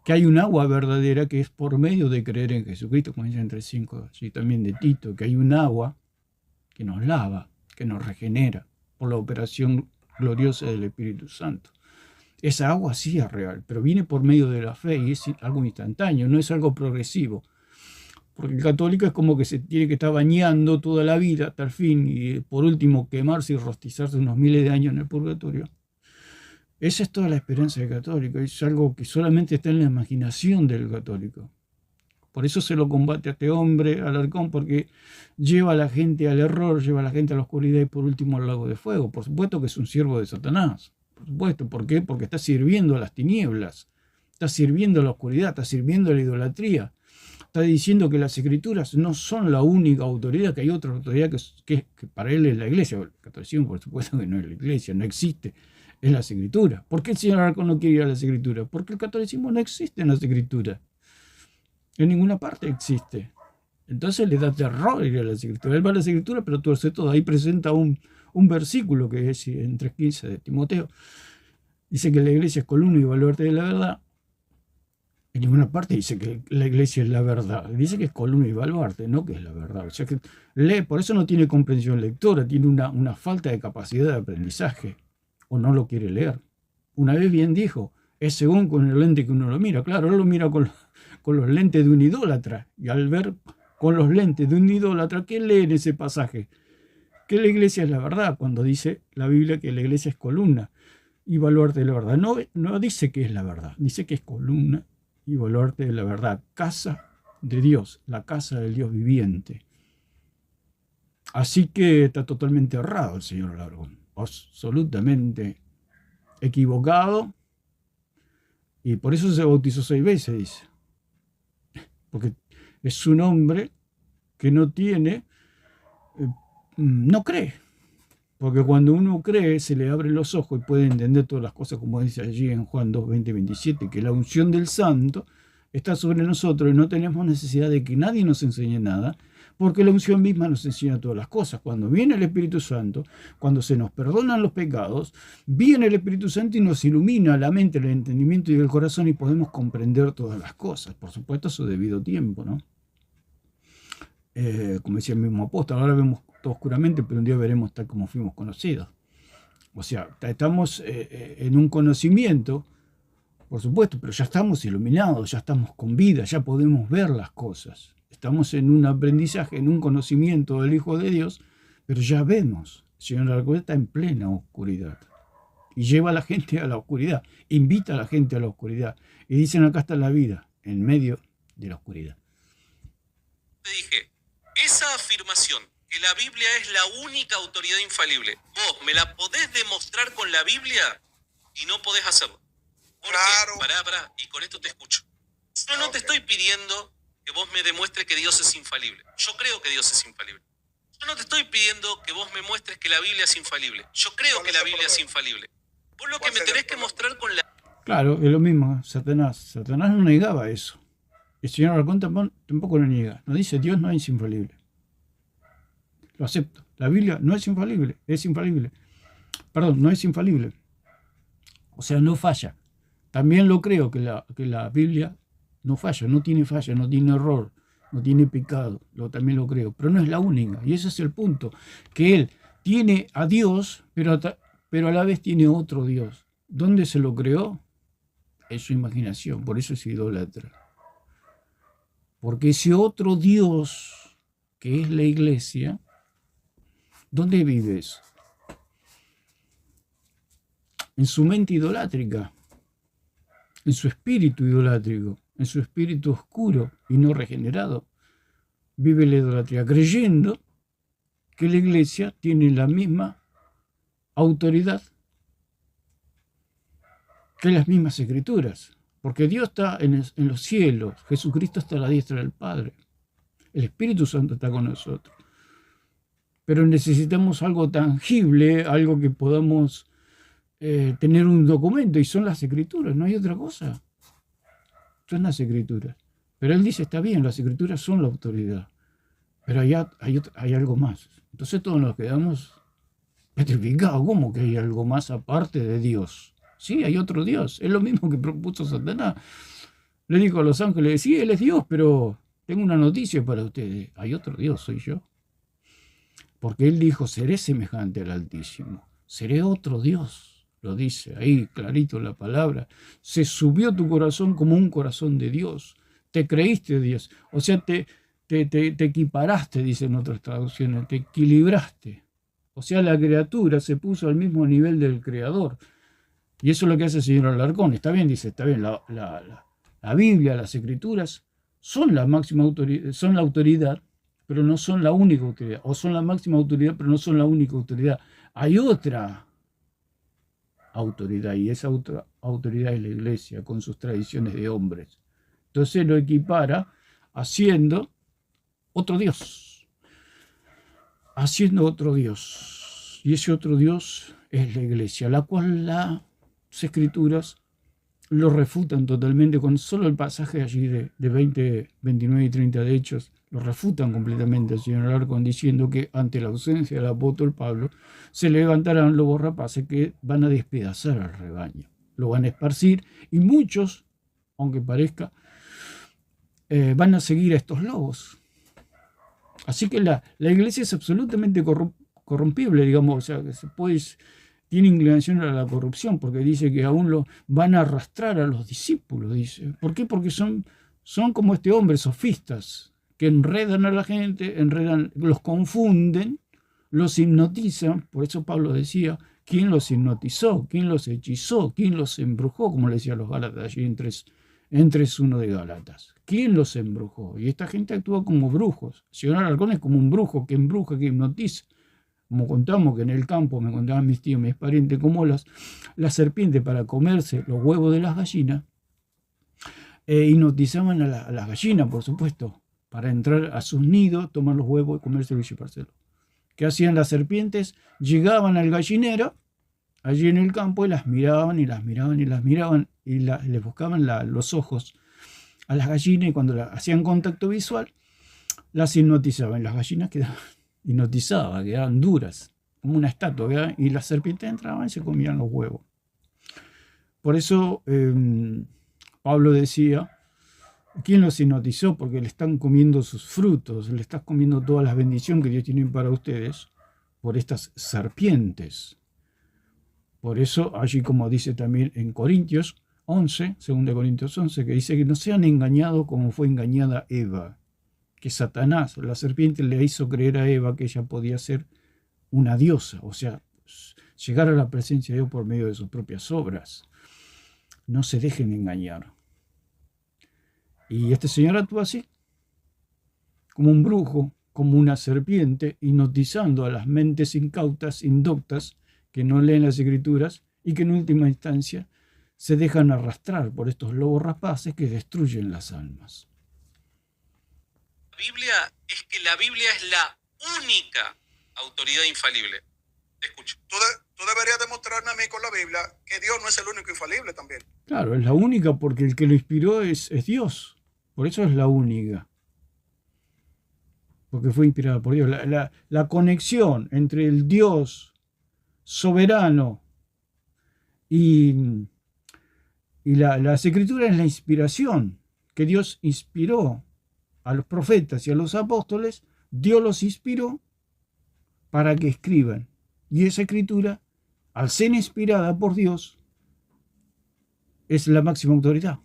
que hay un agua verdadera que es por medio de creer en Jesucristo, como dice en 3:5, y también de Tito, que hay un agua que nos lava, que nos regenera por la operación gloriosa del Espíritu Santo. Esa agua sí es real, pero viene por medio de la fe y es algo instantáneo, no es algo progresivo. Porque el católico es como que se tiene que estar bañando toda la vida hasta el fin y por último quemarse y rostizarse unos miles de años en el purgatorio. Esa es toda la esperanza del católico, es algo que solamente está en la imaginación del católico. Por eso se lo combate a este hombre, Alarcón, porque lleva a la gente al error, lleva a la gente a la oscuridad y por último al lago de fuego. Por supuesto que es un siervo de Satanás. Por supuesto, ¿por qué? Porque está sirviendo a las tinieblas, está sirviendo a la oscuridad, está sirviendo a la idolatría. Está diciendo que las escrituras no son la única autoridad, que hay otra autoridad que para él es la iglesia. El catolicismo, por supuesto que no es la iglesia, no existe, es las escrituras. ¿Por qué el señor Alarcón no quiere ir a las escrituras? Porque el catolicismo no existe en las escrituras. En ninguna parte existe. Entonces le da terror ir a las escrituras. Él va a las escrituras, pero tuerce todo. Ahí presenta un versículo que es en 3:15 de Timoteo. Dice que la iglesia es columna y baluarte de la verdad. En ninguna parte dice que la iglesia es la verdad. Dice que es columna y baluarte, no que es la verdad. O sea que lee, por eso no tiene comprensión lectora, tiene una falta de capacidad de aprendizaje. O no lo quiere leer. Una vez bien dijo, es según con el lente que uno lo mira. Claro, él lo mira con los lentes de un idólatra. Y al ver con los lentes de un idólatra, ¿qué lee en ese pasaje? Que la iglesia es la verdad, cuando dice la Biblia que la iglesia es columna y baluarte de la verdad. No dice que es la verdad, dice que es columna y baluarte de la verdad. Casa de Dios, la casa del Dios viviente. Así que está totalmente errado el señor Alarcón, absolutamente equivocado, y por eso se bautizó 6 veces, dice. Porque es un hombre que no cree. Porque cuando uno cree, se le abren los ojos y puede entender todas las cosas, como dice allí en Juan 2:20-27, que la unción del santo está sobre nosotros y no tenemos necesidad de que nadie nos enseñe nada, porque la unción misma nos enseña todas las cosas. Cuando viene el Espíritu Santo, cuando se nos perdonan los pecados, viene el Espíritu Santo y nos ilumina la mente, el entendimiento y el corazón y podemos comprender todas las cosas. Por supuesto, a su debido tiempo, ¿no? Como decía el mismo apóstol, ahora vemos todo oscuramente, pero un día veremos tal como fuimos conocidos. O sea, estamos en un conocimiento, por supuesto, pero ya estamos iluminados, ya estamos con vida, ya podemos ver las cosas. Estamos en un aprendizaje, en un conocimiento del Hijo de Dios, pero ya vemos. El señor Alarcón está en plena oscuridad y lleva a la gente a la oscuridad, invita a la gente a la oscuridad y dicen: acá está la vida, en medio de la oscuridad. Te dije, esa afirmación, que la Biblia es la única autoridad infalible, vos me la podés demostrar con la Biblia y no podés hacerlo. ¿Por Claro. qué? Pará, y con esto te escucho. Yo no te estoy pidiendo que vos me demuestres que Dios es infalible. Yo creo que Dios es infalible. Yo no te estoy pidiendo que vos me muestres que la Biblia es infalible. Yo creo que la Biblia es infalible. Vos lo que me tenés que mostrar con la... Claro, es lo mismo, Satanás. Satanás no negaba eso. El señor Alarcón tampoco lo niega. No dice: Dios no es infalible. Lo acepto. La Biblia no es infalible, es infalible. Perdón, no es infalible. O sea, no falla. También lo creo que la Biblia no falla, no tiene error, no tiene pecado. También lo creo. Pero no es la única. Y ese es el punto. Que él tiene a Dios, pero a la vez tiene otro Dios. ¿Dónde se lo creó? En su imaginación. Por eso es idólatra. Porque ese otro Dios, que es la iglesia, ¿dónde vive eso? En su mente idolátrica, en su espíritu idolátrico, en su espíritu oscuro y no regenerado. Vive la idolatría, creyendo que la iglesia tiene la misma autoridad que las mismas escrituras. Porque Dios está en los cielos, Jesucristo está a la diestra del Padre, el Espíritu Santo está con nosotros. Pero necesitamos algo tangible, algo que podamos tener un documento, y son las escrituras, no hay otra cosa. Son las escrituras. Pero él dice: está bien, las escrituras son la autoridad, pero hay algo más. Entonces todos nos quedamos petrificados. ¿Cómo que hay algo más aparte de Dios? Sí, hay otro Dios. Es lo mismo que propuso Satanás. Le dijo a los ángeles: sí, él es Dios, pero tengo una noticia para ustedes. Hay otro Dios, soy yo. Porque él dijo: seré semejante al Altísimo, seré otro Dios. Lo dice ahí clarito la palabra. Se subió tu corazón como un corazón de Dios. Te creíste Dios. O sea, te equiparaste, dicen otras traducciones. Te equilibraste. O sea, la criatura se puso al mismo nivel del Creador. Y eso es lo que hace el señor Alarcón. Está bien, dice, está bien, la Biblia, las Escrituras son la máxima autoridad, son la autoridad, pero no son la única autoridad. O son la máxima autoridad, pero no son la única autoridad. Hay otra autoridad, y esa otra autoridad es la Iglesia, con sus tradiciones de hombres. Entonces lo equipara haciendo otro Dios. Haciendo otro Dios. Y ese otro Dios es la Iglesia, la cual las Escrituras lo refutan totalmente con solo el pasaje allí de 20, 29 y 30 de Hechos. Lo refutan completamente al señor Alarcón, diciendo que ante la ausencia del apóstol Pablo se levantarán lobos rapaces que van a despedazar al rebaño, lo van a esparcir, y muchos, aunque parezca, van a seguir a estos lobos. Así que la iglesia es absolutamente corrompible, digamos, o sea, que tiene inclinación a la corrupción, porque dice que aún lo van a arrastrar a los discípulos, dice. ¿Por qué? Porque son como este hombre, sofistas, que enredan a la gente, los confunden, los hipnotizan. Por eso Pablo decía, ¿quién los hipnotizó? ¿Quién los hechizó? ¿Quién los embrujó? Como le decía a los Gálatas allí en 3:1 de Gálatas. ¿Quién los embrujó? Y esta gente actúa como brujos. El señor Alarcón es como un brujo que embruja, que hipnotiza. Como contamos que en el campo, me contaban mis tíos, mis parientes, como las serpientes, para comerse los huevos de las gallinas, hipnotizaban a las gallinas, por supuesto, para entrar a sus nidos, tomar los huevos y comérselo y llevárselo. ¿Qué hacían las serpientes? Llegaban al gallinero, allí en el campo, y las miraban y las miraban y las miraban, y les buscaban los ojos a las gallinas, y cuando hacían contacto visual, las hipnotizaban. Las gallinas quedaban hipnotizadas, quedaban duras, como una estatua, ¿verdad? Y las serpientes entraban y se comían los huevos. Por eso Pablo decía, ¿quién los hipnotizó? Porque le están comiendo sus frutos, le están comiendo todas las bendiciones que Dios tiene para ustedes por estas serpientes. Por eso, allí como dice también en Corintios 11, 2 Corintios 11, que dice que no sean engañados como fue engañada Eva, que Satanás, la serpiente, le hizo creer a Eva que ella podía ser una diosa, o sea, llegar a la presencia de Dios por medio de sus propias obras. No se dejen engañar. Y este señor actúa así, como un brujo, como una serpiente, hipnotizando a las mentes incautas, indoctas, que no leen las Escrituras y que en última instancia se dejan arrastrar por estos lobos rapaces que destruyen las almas. La Biblia es la única autoridad infalible. Te escucho. Tú deberías demostrarme a mí con la Biblia que Dios no es el único infalible también. Claro, es la única porque el que lo inspiró es Dios. Por eso es la única. Porque fue inspirada por Dios. La conexión entre el Dios soberano y las Escrituras es la inspiración, que Dios inspiró a los profetas y a los apóstoles. Dios los inspiró para que escriban. Y esa escritura, al ser inspirada por Dios, es la máxima autoridad.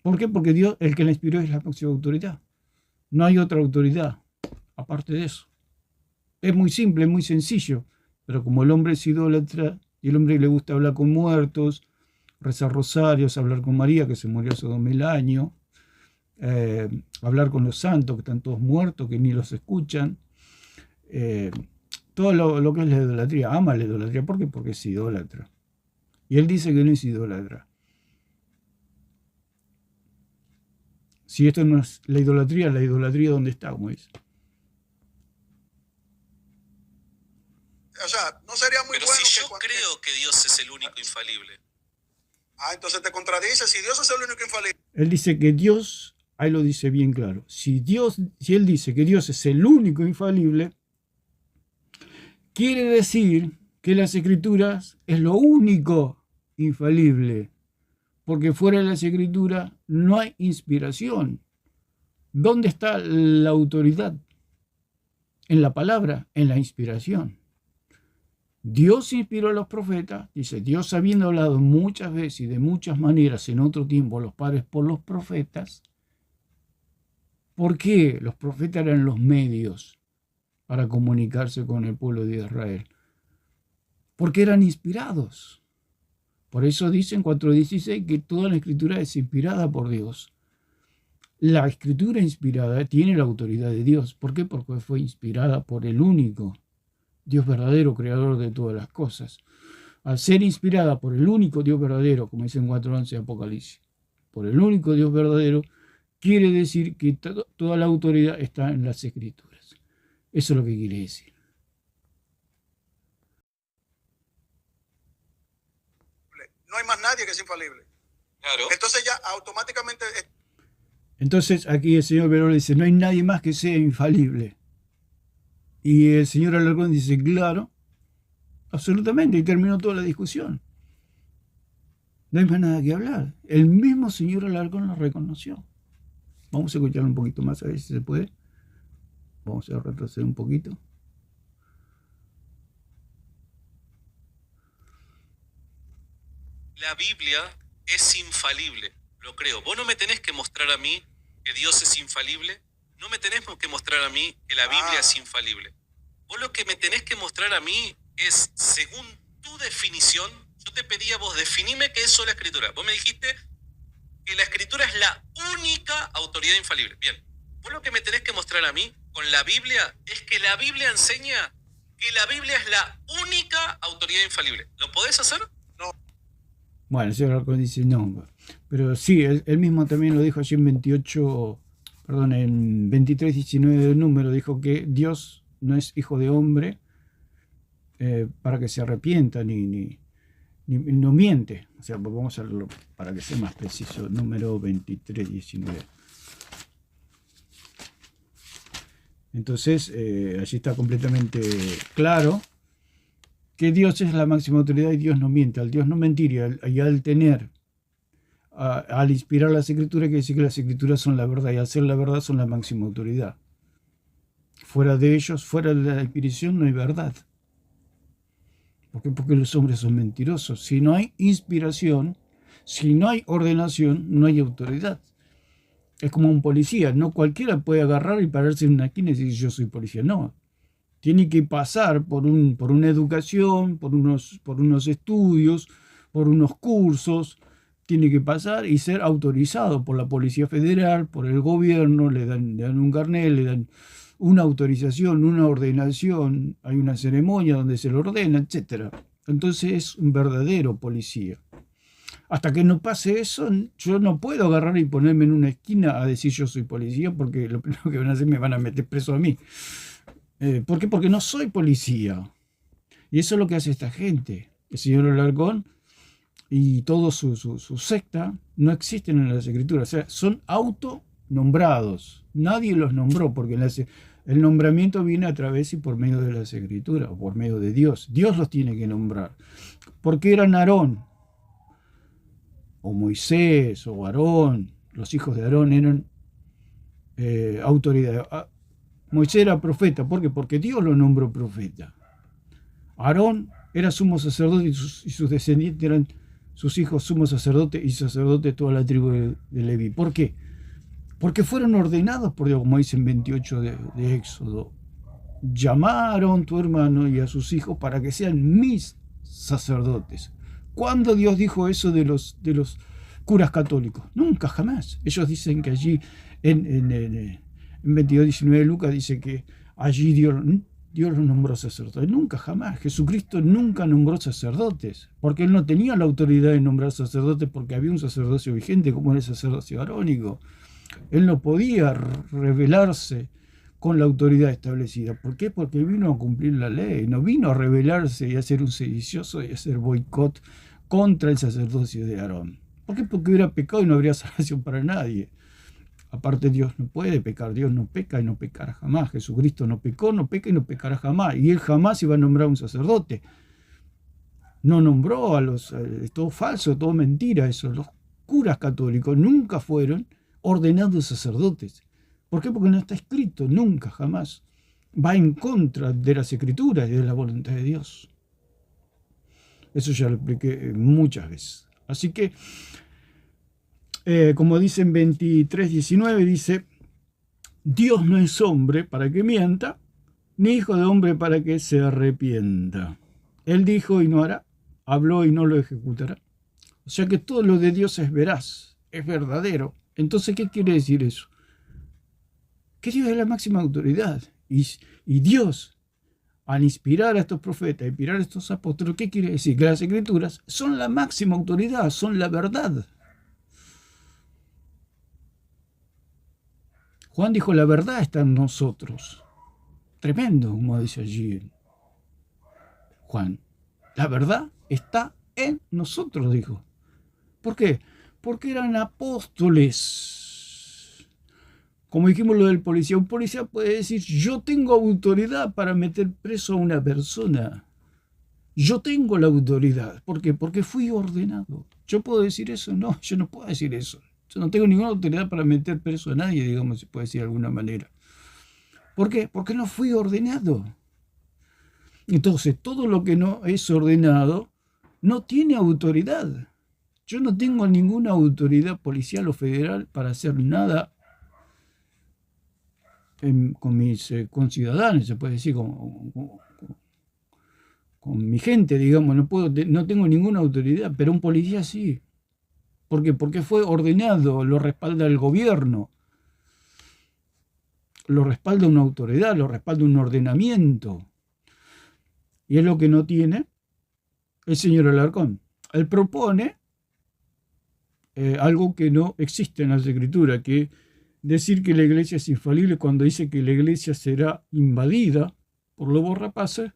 ¿Por qué? Porque Dios, el que la inspiró, es la máxima autoridad. No hay otra autoridad aparte de eso. Es muy simple, es muy sencillo. Pero como el hombre es idólatra y el hombre le gusta hablar con muertos, rezar rosarios, hablar con María, que se murió hace 2000 años, hablar con los santos, que están todos muertos, que ni los escuchan, todo lo que es la idolatría. Ama la idolatría. ¿Por qué? Porque es idólatra. Y él dice que no es idólatra. Si esto no es la idolatría ¿dónde está? Como dice. O sea, no sería muy Pero bueno. Si yo creo que Dios es el único infalible. Entonces te contradice. Si Dios es el único infalible. Él dice que Dios, ahí lo dice bien claro. Si él dice que Dios es el único infalible, quiere decir que las Escrituras es lo único infalible. Porque fuera de las Escrituras no hay inspiración. ¿Dónde está la autoridad? En la palabra, en la inspiración. Dios inspiró a los profetas, dice, Dios habiendo hablado muchas veces y de muchas maneras en otro tiempo a los padres por los profetas. ¿Por qué? Los profetas eran los medios para comunicarse con el pueblo de Israel. Porque eran inspirados. Por eso dice en 4:16 que toda la escritura es inspirada por Dios. La escritura inspirada tiene la autoridad de Dios. ¿Por qué? Porque fue inspirada por el único Dios verdadero, creador de todas las cosas. Al ser inspirada por el único Dios verdadero, como dice en 4:11 de Apocalipsis, por el único Dios verdadero, quiere decir que toda la autoridad está en las escrituras. Eso es lo que quiere decir. No hay más nadie que es infalible. Claro. Entonces ya automáticamente... Entonces aquí el señor Verón dice, no hay nadie más que sea infalible. Y el señor Alarcón dice, claro, absolutamente, y terminó toda la discusión. No hay más nada que hablar. El mismo señor Alarcón lo reconoció. Vamos a escucharlo un poquito más, a ver si se puede. Vamos a retroceder un poquito. La Biblia es infalible, lo creo. Vos no me tenés que mostrar a mí que Dios es infalible. No me tenés que mostrar a mí que la Biblia es infalible. Vos lo que me tenés que mostrar a mí es, según tu definición, yo te pedí a vos, definime qué es sola escritura. Vos me dijiste que la escritura es la única autoridad infalible. Bien, vos lo que me tenés que mostrar a mí con la Biblia es que la Biblia enseña que la Biblia es la única autoridad infalible. ¿Lo podés hacer? Bueno, el señor Alarcón dice no, pero sí, él mismo también lo dijo allí en 23:19 del número, dijo que Dios no es hijo de hombre para que se arrepienta, ni no miente. O sea, vamos a verlo para que sea más preciso, número 23:19. Entonces, allí está completamente claro que Dios es la máxima autoridad y Dios no miente. Al Dios no mentir y al tener, al inspirar las escrituras, quiere decir que las escrituras son la verdad y al ser la verdad son la máxima autoridad. Fuera de ellos, fuera de la inspiración no hay verdad. ¿Por qué? Porque los hombres son mentirosos. Si no hay inspiración, si no hay ordenación, no hay autoridad. Es como un policía. No cualquiera puede agarrar y pararse en una esquina y decir yo soy policía. No. Tiene que pasar por una educación, por unos estudios, por unos cursos. Tiene que pasar y ser autorizado por la Policía Federal, por el gobierno. Le dan un carnet, le dan una autorización, una ordenación. Hay una ceremonia donde se lo ordena, etc. Entonces es un verdadero policía. Hasta que no pase eso, yo no puedo agarrar y ponerme en una esquina a decir yo soy policía, porque lo primero que van a hacer me van a meter preso a mí. ¿Por qué? Porque no soy policía. Y eso es lo que hace esta gente. El señor Alarcón y toda su secta no existen en las escrituras. O sea, son autonombrados. Nadie los nombró, porque el nombramiento viene a través y por medio de las escrituras, o por medio de Dios. Dios los tiene que nombrar. Porque eran Aarón, o Moisés, o Aarón. Los hijos de Aarón eran autoridad. Moisés era profeta. ¿Por qué? Porque Dios lo nombró profeta. Aarón era sumo sacerdote y sus descendientes eran sus hijos sumos sacerdotes y sacerdotes de toda la tribu de Leví. ¿Por qué? Porque fueron ordenados por Dios, como dice en 28 de Éxodo. Llamaron a tu hermano y a sus hijos para que sean mis sacerdotes. ¿Cuándo Dios dijo eso de los curas católicos? Nunca, jamás. Ellos dicen que allí en 22:19 de Lucas dice que allí Dios los nombró sacerdotes. Nunca, jamás. Jesucristo nunca nombró sacerdotes, porque Él no tenía la autoridad de nombrar sacerdotes, porque había un sacerdocio vigente como era el sacerdocio arónico. Él no podía rebelarse con la autoridad establecida. ¿Por qué? Porque vino a cumplir la ley, no vino a rebelarse y a ser un sedicioso y a hacer boicot contra el sacerdocio de Aarón. ¿Por qué? Porque hubiera pecado y no habría salvación para nadie. Aparte, Dios no puede pecar, Dios no peca y no pecará jamás. Jesucristo no pecó, no peca y no pecará jamás. Y Él jamás iba a nombrar a un sacerdote. No nombró es todo falso, todo mentira eso. Los curas católicos nunca fueron ordenados sacerdotes. ¿Por qué? Porque no está escrito, nunca, jamás. Va en contra de las escrituras y de la voluntad de Dios. Eso ya lo expliqué muchas veces. Así que, como dice en 23:19, dice, Dios no es hombre para que mienta, ni hijo de hombre para que se arrepienta. Él dijo y no hará, habló y no lo ejecutará. O sea que todo lo de Dios es veraz, es verdadero. Entonces, ¿qué quiere decir eso? Que Dios es la máxima autoridad. Y Dios, al inspirar a estos profetas, inspirar a estos apóstoles, ¿qué quiere decir? Que las Escrituras son la máxima autoridad, son la verdad. Juan dijo, la verdad está en nosotros. Tremendo, como dice allí Juan. La verdad está en nosotros, dijo. ¿Por qué? Porque eran apóstoles. Como dijimos lo del policía, un policía puede decir, yo tengo autoridad para meter preso a una persona. Yo tengo la autoridad. ¿Por qué? Porque fui ordenado. ¿Yo puedo decir eso? No, yo no puedo decir eso. Yo no tengo ninguna autoridad para meter preso a nadie, digamos, se puede decir de alguna manera. ¿Por qué? Porque no fui ordenado. Entonces, todo lo que no es ordenado no tiene autoridad. Yo no tengo ninguna autoridad policial o federal para hacer nada con mis conciudadanos, se puede decir, con mi gente, digamos. No tengo ninguna autoridad, pero un policía sí. ¿Por qué? Porque fue ordenado, lo respalda el gobierno, lo respalda una autoridad, lo respalda un ordenamiento. Y es lo que no tiene el señor Alarcón. Él propone algo que no existe en las Escrituras, que decir que la iglesia es infalible cuando dice que la iglesia será invadida por lobos rapaces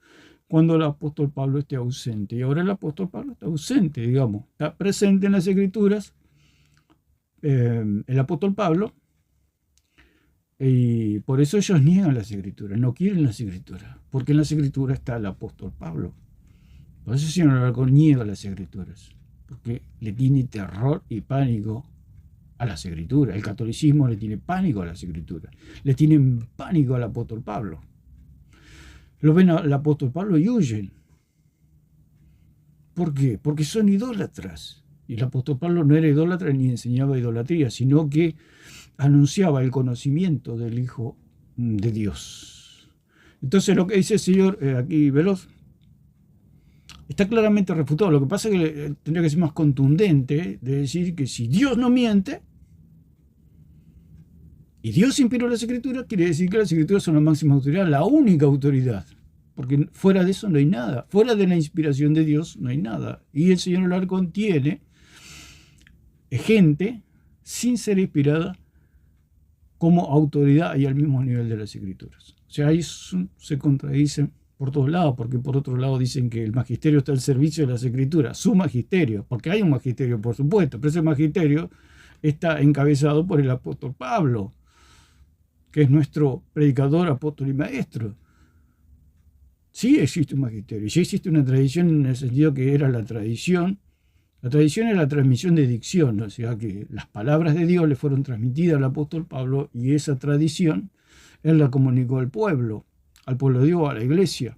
cuando el apóstol Pablo esté ausente. Y ahora el apóstol Pablo está ausente, digamos. Está presente en las Escrituras el apóstol Pablo, y por eso ellos niegan las Escrituras, no quieren las Escrituras, porque en las Escrituras está el apóstol Pablo. Por eso el señor Alarcón niega las Escrituras, porque le tiene terror y pánico a las Escrituras. El catolicismo le tiene pánico a las Escrituras, le tienen pánico al apóstol Pablo. Lo ven al apóstol Pablo y huyen. ¿Por qué? Porque son idólatras. Y el apóstol Pablo no era idólatra ni enseñaba idolatría, sino que anunciaba el conocimiento del Hijo de Dios. Entonces lo que dice el señor aquí Veloz está claramente refutado. Lo que pasa es que tendría que ser más contundente de decir que si Dios no miente y Dios inspiró las Escrituras, quiere decir que las Escrituras son la máxima autoridad, la única autoridad. Porque fuera de eso no hay nada. Fuera de la inspiración de Dios no hay nada. Y el señor Alarcón tiene gente sin ser inspirada como autoridad y al mismo nivel de las Escrituras. O sea, ahí se contradicen por todos lados, porque por otro lado dicen que el magisterio está al servicio de las Escrituras, su magisterio, porque hay un magisterio, por supuesto, pero ese magisterio está encabezado por el apóstol Pablo, que es nuestro predicador, apóstol y maestro. Sí existe un magisterio, sí existe una tradición en el sentido que era la tradición. La tradición es la transmisión de dicción, o sea que las palabras de Dios le fueron transmitidas al apóstol Pablo y esa tradición él la comunicó al pueblo de Dios, a la iglesia.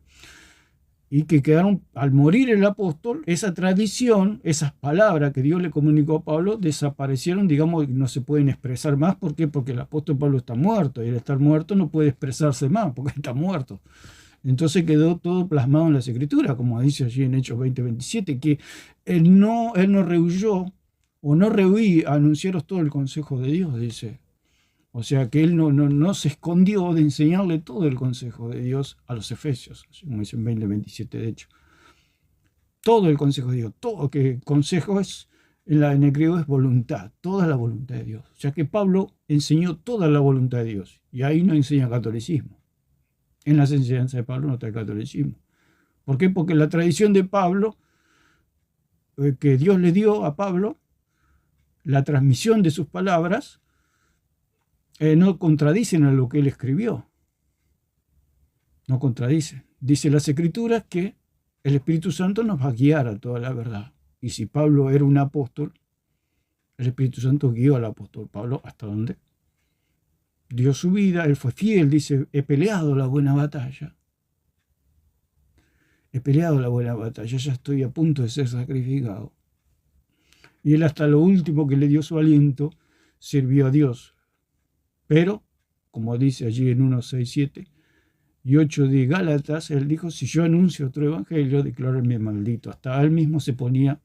Y que quedaron, al morir el apóstol, esa tradición, esas palabras que Dios le comunicó a Pablo, desaparecieron, digamos, no se pueden expresar más. ¿Por qué? Porque el apóstol Pablo está muerto, y al estar muerto no puede expresarse más, porque está muerto. Entonces quedó todo plasmado en las Escrituras, como dice allí en Hechos 20:27, que él no rehuyó o no rehuí a anunciaros todo el consejo de Dios, dice. O sea que él no se escondió de enseñarle todo el consejo de Dios a los efesios, como dice en 20:27 de hecho. Todo el consejo de Dios, todo que consejo es, en el griego es voluntad, toda la voluntad de Dios. O sea que Pablo enseñó toda la voluntad de Dios, y ahí no enseña catolicismo. En las enseñanzas de Pablo no está el catolicismo. ¿Por qué? Porque la tradición de Pablo, que Dios le dio a Pablo, la transmisión de sus palabras, no contradicen a lo que él escribió. No contradicen. Dice las Escrituras que el Espíritu Santo nos va a guiar a toda la verdad. Y si Pablo era un apóstol, el Espíritu Santo guió al apóstol Pablo hasta donde dio su vida. Él fue fiel, dice, he peleado la buena batalla. He peleado la buena batalla, ya estoy a punto de ser sacrificado. Y él hasta lo último que le dio su aliento, sirvió a Dios. Pero, como dice allí en 1:6-7 y 8 de Gálatas, él dijo, si yo anuncio otro evangelio, declárame maldito. Hasta él mismo se ponía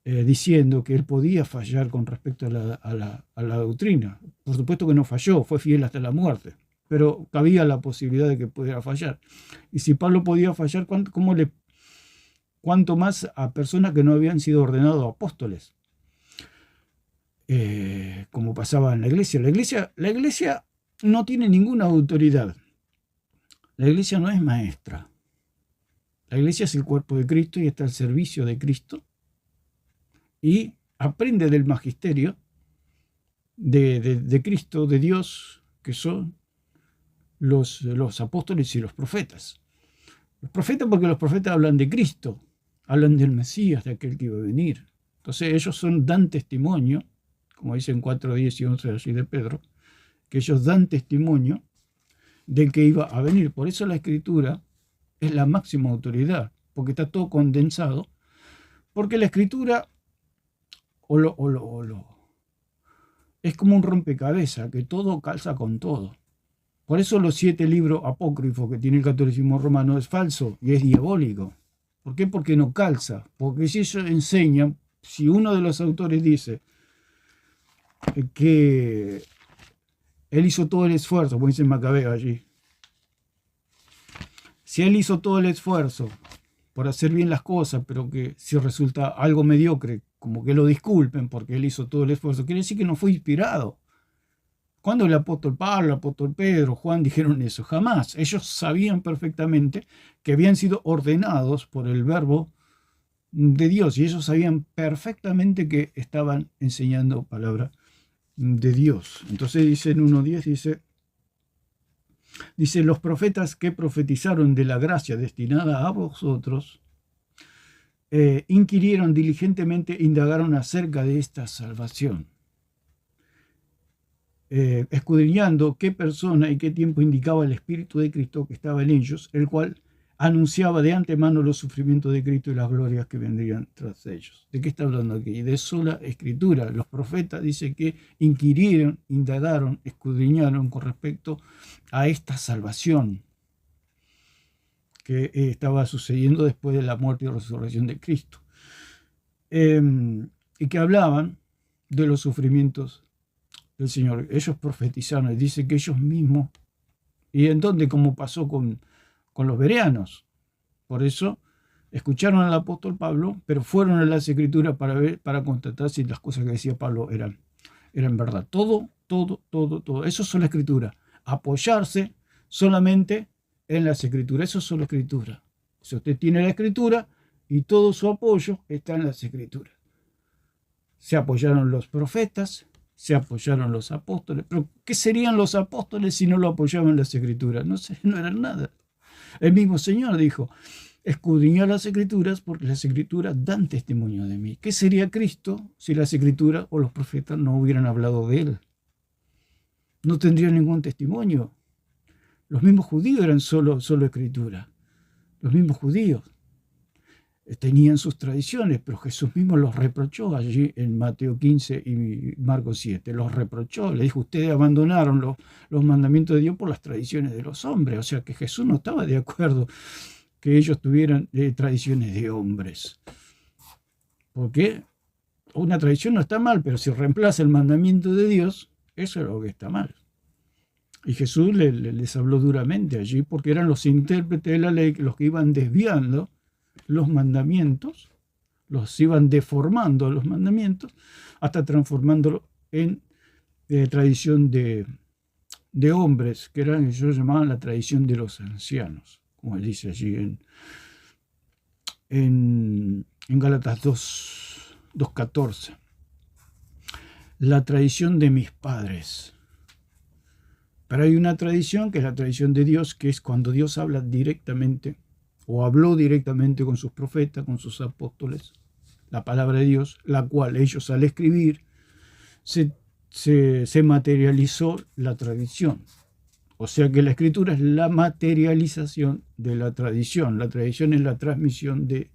diciendo que él podía fallar con respecto a la doctrina. Por supuesto que no falló, fue fiel hasta la muerte, pero cabía la posibilidad de que pudiera fallar. Y si Pablo podía fallar, ¿cuánto más a personas que no habían sido ordenados apóstoles? Como pasaba en la iglesia. La iglesia no tiene ninguna autoridad. La iglesia no es maestra. La iglesia es el cuerpo de Cristo y está al servicio de Cristo y aprende del magisterio de Cristo, de Dios, que son los apóstoles y los profetas. Los profetas, porque los profetas hablan de Cristo, hablan del Mesías, de aquel que iba a venir. Entonces ellos dan testimonio, como dicen 4, 10 y 11 allí de Pedro, que ellos dan testimonio del que iba a venir. Por eso la Escritura es la máxima autoridad, porque está todo condensado, porque la Escritura es como un rompecabezas, que todo calza con todo. Por eso los 7 libros apócrifos que tiene el catolicismo romano es falso y es diabólico. ¿Por qué? Porque no calza. Porque si ellos enseñan, si uno de los autores dice que él hizo todo el esfuerzo, como dice Macabeo allí, si él hizo todo el esfuerzo por hacer bien las cosas, pero que si resulta algo mediocre, como que lo disculpen porque él hizo todo el esfuerzo, quiere decir que no fue inspirado. ¿Cuándo el apóstol Pablo, el apóstol Pedro, Juan dijeron eso? Jamás. Ellos sabían perfectamente que habían sido ordenados por el verbo de Dios y ellos sabían perfectamente que estaban enseñando palabra de Dios. Entonces dice en 1:10, dice, los profetas que profetizaron de la gracia destinada a vosotros, inquirieron diligentemente, indagaron acerca de esta salvación, escudriñando qué persona y qué tiempo indicaba el Espíritu de Cristo que estaba en ellos, el cual anunciaba de antemano los sufrimientos de Cristo y las glorias que vendrían tras ellos. ¿De qué está hablando aquí? De sola Escritura. Los profetas dicen que inquirieron, indagaron, escudriñaron con respecto a esta salvación que estaba sucediendo después de la muerte y resurrección de Cristo. Y que hablaban de los sufrimientos del Señor. Ellos profetizaron y dicen que ellos mismos, y en donde, como pasó con los bereanos. Por eso escucharon al apóstol Pablo, pero fueron a las Escrituras para constatar si las cosas que decía Pablo eran verdad. Todo. Eso es la Escritura. Apoyarse solamente en las Escrituras. Eso es la Escritura. Si usted tiene la Escritura y todo su apoyo está en las Escrituras. Se apoyaron los profetas, se apoyaron los apóstoles. Pero ¿qué serían los apóstoles si no lo apoyaban en las Escrituras? No eran nada. El mismo Señor dijo, escudriñad las Escrituras porque las Escrituras dan testimonio de mí. ¿Qué sería Cristo si las Escrituras o los profetas no hubieran hablado de Él? No tendría ningún testimonio. Los mismos judíos eran solo Escritura. Los mismos judíos tenían sus tradiciones, pero Jesús mismo los reprochó allí en Mateo 15 y Marcos 7. Los reprochó, le dijo, ustedes abandonaron los mandamientos de Dios por las tradiciones de los hombres. O sea que Jesús no estaba de acuerdo que ellos tuvieran tradiciones de hombres. Porque una tradición no está mal, pero si reemplaza el mandamiento de Dios, eso es lo que está mal. Y Jesús les habló duramente allí porque eran los intérpretes de la ley los que iban desviando los mandamientos, los iban deformando los mandamientos hasta transformándolo en tradición de hombres, que eran, ellos llamaban la tradición de los ancianos, como él dice allí en Gálatas 2:14. La tradición de mis padres. Pero hay una tradición que es la tradición de Dios, que es cuando Dios habla directamente o habló directamente con sus profetas, con sus apóstoles, la palabra de Dios, la cual ellos al escribir se materializó la tradición. O sea que la Escritura es la materialización de la tradición. La tradición es la transmisión de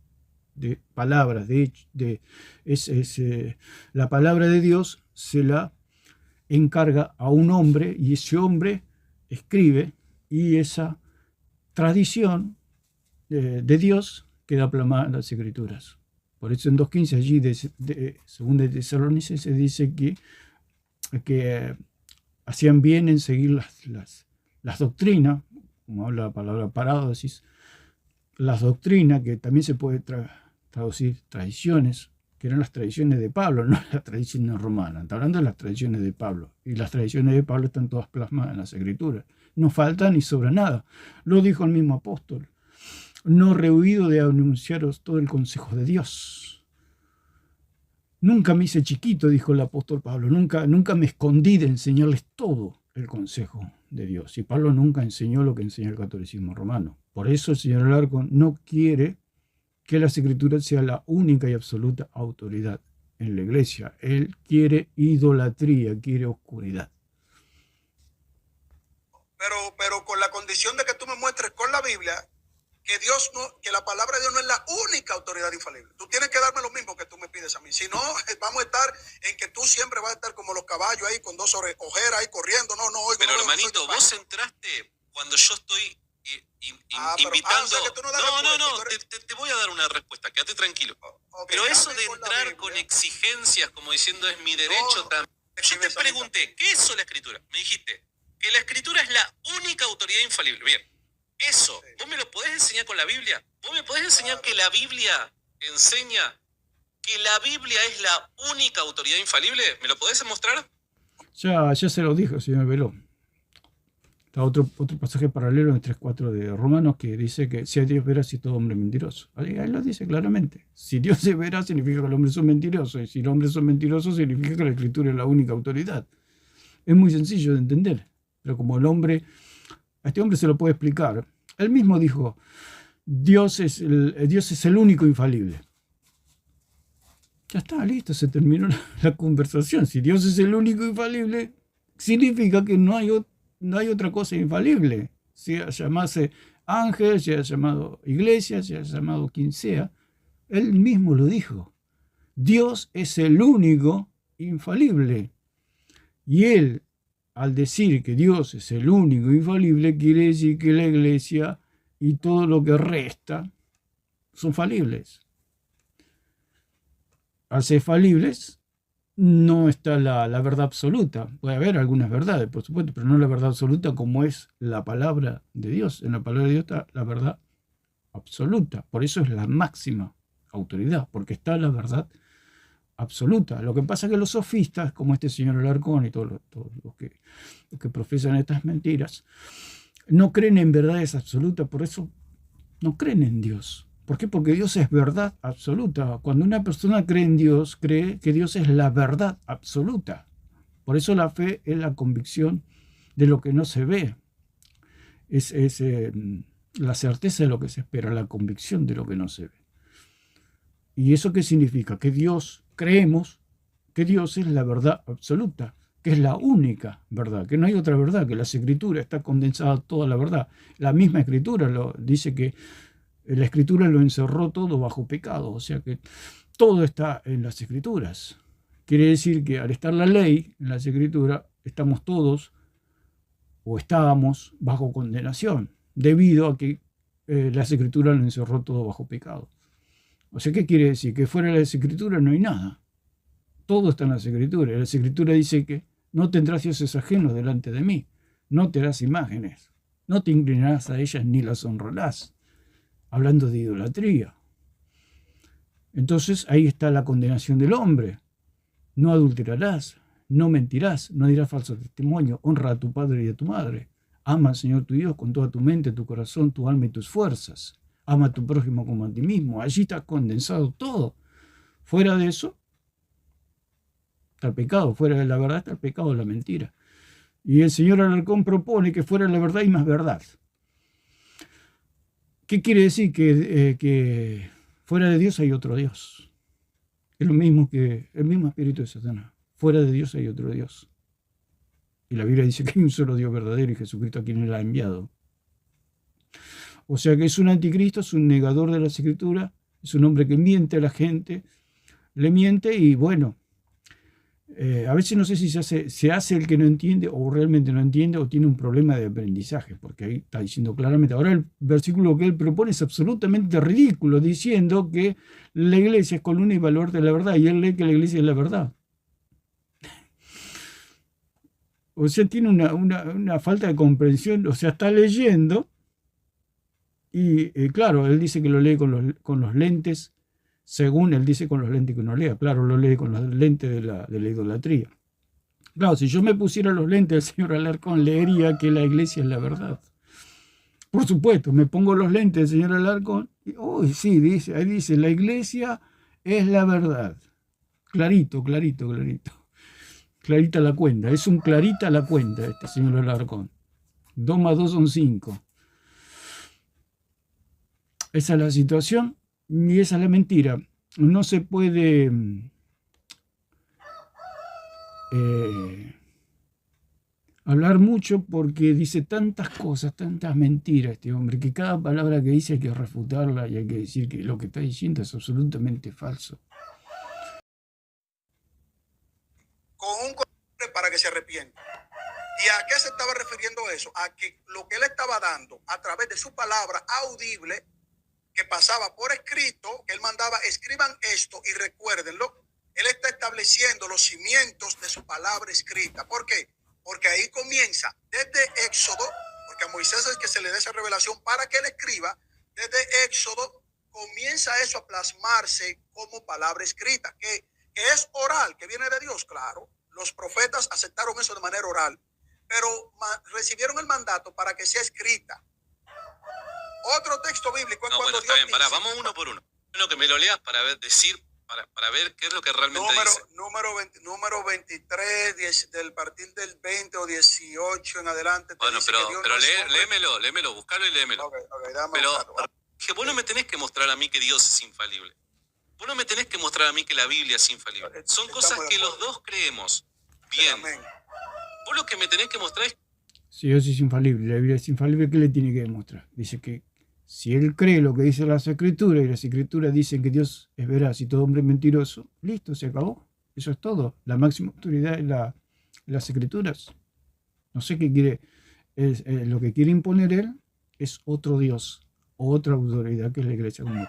palabras. La palabra de Dios se la encarga a un hombre y ese hombre escribe y esa tradición de Dios queda plasmada en las Escrituras. Por eso en 2.15 allí de 2 de Tesalonicenses dice que hacían bien en seguir las doctrinas, como habla la palabra parádosis, las doctrinas, que también se puede traducir tradiciones, que eran las tradiciones de Pablo, no las tradiciones romanas. Está hablando de las tradiciones de Pablo. Y las tradiciones de Pablo están todas plasmadas en las Escrituras. No falta ni sobra nada. Lo dijo el mismo apóstol. No rehuido de anunciaros todo el consejo de Dios. Nunca me hice chiquito, dijo el apóstol Pablo. Nunca me escondí de enseñarles todo el consejo de Dios. Y Pablo nunca enseñó lo que enseña el catolicismo romano. Por eso el señor Alarcón no quiere que las Escrituras sea la única y absoluta autoridad en la iglesia. Él quiere idolatría, quiere oscuridad. Pero con la condición de que tú me muestres con la Biblia que la palabra de Dios no es la única autoridad infalible. Tú tienes que darme lo mismo que tú me pides a mí. Si no, vamos a estar en que tú siempre vas a estar como los caballos ahí con 2 ojeras ahí corriendo. No, oigo. Pero hermanito, vos entraste cuando yo estoy invitando. O sea que tú no das respuesta, te voy a dar una respuesta, quédate tranquilo. Okay, pero eso de entrar con exigencias como diciendo es mi derecho también. Yo te pregunté, ¿qué es la Escritura? Me dijiste que la Escritura es la única autoridad infalible. Bien, eso, sí. ¿Vos me lo podés enseñar con la Biblia? ¿Vos me podés enseñar que la Biblia enseña que la Biblia es la única autoridad infalible? ¿Me lo podés mostrar? Ya se lo dijo, señor Veló. Está otro pasaje paralelo en 3.4 de Romanos que dice que si Dios es veraz y todo hombre es mentiroso. Ahí lo dice claramente. Si Dios es veraz significa que los hombres son mentirosos. Y si los hombres son mentirosos significa que la Escritura es la única autoridad. Es muy sencillo de entender. Pero como a este hombre se lo puede explicar. Él mismo dijo, Dios es el único infalible. Ya está, listo, se terminó la conversación. Si Dios es el único infalible, significa que no hay otra cosa infalible. Sea llamase ángel, sea llamado iglesia, sea llamado quien sea. Él mismo lo dijo. Dios es el único infalible. Y él, al decir que Dios es el único infalible, quiere decir que la iglesia y todo lo que resta son falibles. Al ser falibles, no está la verdad absoluta. Puede haber algunas verdades, por supuesto, pero no la verdad absoluta como es la palabra de Dios. En la palabra de Dios está la verdad absoluta. Por eso es la máxima autoridad, porque está la verdad absoluta. Lo que pasa es que los sofistas, como este señor Alarcón y todos los que profesan estas mentiras, no creen en verdades absolutas, por eso no creen en Dios. ¿Por qué? Porque Dios es verdad absoluta. Cuando una persona cree en Dios, cree que Dios es la verdad absoluta. Por eso la fe es la convicción de lo que no se ve. Es la certeza de lo que se espera, la convicción de lo que no se ve. ¿Y eso qué significa? Que creemos que Dios es la verdad absoluta, que es la única verdad, que no hay otra verdad, que las Escrituras está condensada toda la verdad. La misma Escritura dice que la Escritura lo encerró todo bajo pecado, o sea que todo está en las Escrituras. Quiere decir que al estar la ley en las Escrituras, estamos todos o estábamos bajo condenación, debido a que las Escrituras lo encerró todo bajo pecado. O sea, ¿qué quiere decir? Que fuera de las Escrituras no hay nada. Todo está en las Escrituras. La Escritura dice que no tendrás dioses ajenos delante de mí, no te harás imágenes, no te inclinarás a ellas ni las honrarás. Hablando de idolatría. Entonces ahí está la condenación del hombre. No adulterarás, no mentirás, no dirás falso testimonio, honra a tu padre y a tu madre. Ama al Señor tu Dios con toda tu mente, tu corazón, tu alma y tus fuerzas. Ama a tu prójimo como a ti mismo. Allí está condensado todo. Fuera de eso está el pecado. Fuera de la verdad está el pecado, la mentira. Y el señor Alarcón propone que fuera de la verdad hay más verdad. ¿Qué quiere decir? Que fuera de Dios hay otro Dios. Es lo mismo que el mismo espíritu de Satanás. Fuera de Dios hay otro Dios. Y la Biblia dice que hay un solo Dios verdadero y Jesucristo a quien Él ha enviado. O sea que es un anticristo, es un negador de las Escrituras, es un hombre que miente a la gente, le miente y bueno, A veces no sé si se hace el que no entiende o realmente no entiende o tiene un problema de aprendizaje, porque ahí está diciendo claramente. Ahora el versículo que él propone es absolutamente ridículo, diciendo que la iglesia es columna y baluarte de la verdad, y él lee que la iglesia es la verdad. O sea, tiene una falta de comprensión, o sea, está leyendo y claro, él dice que lo lee con los lentes, según él dice con los lentes que uno lea, claro, lo lee con los lentes de la idolatría. Claro, si yo me pusiera los lentes del señor Alarcón, leería que la iglesia es la verdad. Por supuesto, me pongo los lentes del señor Alarcón y, sí, ahí dice, la iglesia es la verdad. Clarito, clarito, clarito. Clarita la cuenta, es un clarita la cuenta este señor Alarcón. 2 más 2 son 5. Esa es la situación y esa es la mentira. No se puede hablar mucho porque dice tantas cosas, tantas mentiras este hombre, que cada palabra que dice hay que refutarla y hay que decir que lo que está diciendo es absolutamente falso. Con un corazón para que se arrepienta. ¿Y a qué se estaba refiriendo eso? A que lo que él estaba dando a través de su palabra audible, que pasaba por escrito, que él mandaba, escriban esto y recuérdenlo. Él está estableciendo los cimientos de su palabra escrita. ¿Por qué? Porque ahí comienza desde Éxodo, porque a Moisés es que se le da esa revelación para que él escriba. Desde Éxodo comienza eso a plasmarse como palabra escrita, que es oral, que viene de Dios, claro. Los profetas aceptaron eso de manera oral, pero recibieron el mandato para que sea escrita. Otro texto bíblico es cuando está Dios bien, dice, vamos uno por uno. Uno que me lo leas para ver, para ver qué es lo que realmente dice. Número 23, del partir del 20 o 18 en adelante. Bueno, pero léemelo, buscalo y léemelo. Okay, pero que vos no me tenés que mostrar a mí que Dios es infalible. Vos no me tenés que mostrar a mí que la Biblia es infalible. Son cosas que los dos creemos. Bien. Amén. Vos lo que me tenés que mostrar es... Si Dios es infalible, la Biblia es infalible, ¿qué le tiene que demostrar? Dice que si él cree lo que dice las Escrituras y las Escrituras dicen que Dios es veraz y todo hombre es mentiroso, listo, se acabó. Eso es todo. La máxima autoridad es las Escrituras. No sé qué quiere. Lo que quiere imponer él es otro Dios, otra autoridad que es la iglesia, como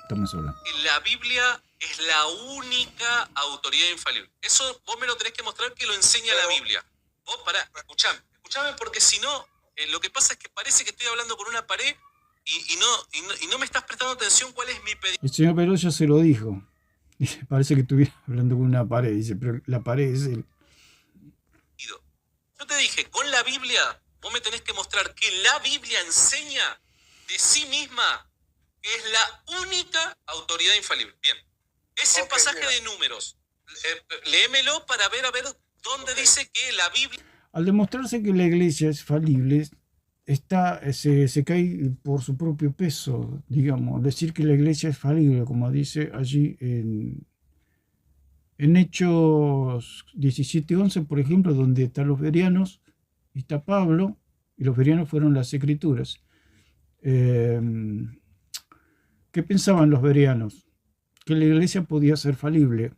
estamos hablando. La Biblia es la única autoridad infalible. Eso vos me lo tenés que mostrar que lo enseña la Biblia. Vos escuchame porque si no, lo que pasa es que parece que estoy hablando con una pared y no me estás prestando atención cuál es mi pedido. El señor Perón ya se lo dijo. Dice, parece que estuviera hablando con una pared. Dice, pero la pared es él. Yo te dije, con la Biblia, vos me tenés que mostrar que la Biblia enseña de sí misma que es la única autoridad infalible. Bien. Ese pasaje de Números, léemelo para ver dónde dice que la Biblia... Al demostrarse que la iglesia es falible, se cae por su propio peso, digamos. Decir que la iglesia es falible, como dice allí en Hechos 17:11, por ejemplo, donde están los bereanos, y está Pablo, y los bereanos fueron las Escrituras. ¿Qué pensaban los bereanos? Que la iglesia podía ser falible.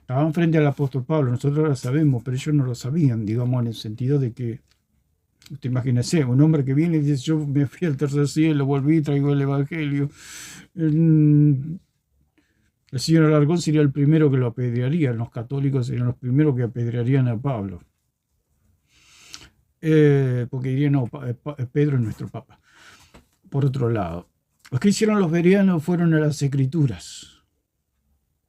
Estaban frente al apóstol Pablo, nosotros lo sabemos, pero ellos no lo sabían, digamos, en el sentido de que, usted imagínese, un hombre que viene y dice, yo me fui al tercer cielo, volví, traigo el evangelio. El señor Alarcón sería el primero que lo apedrearía, los católicos serían los primeros que apedrearían a Pablo. Porque dirían, no, Pedro es nuestro papa. Por otro lado, los que hicieron los bereanos fueron a las Escrituras.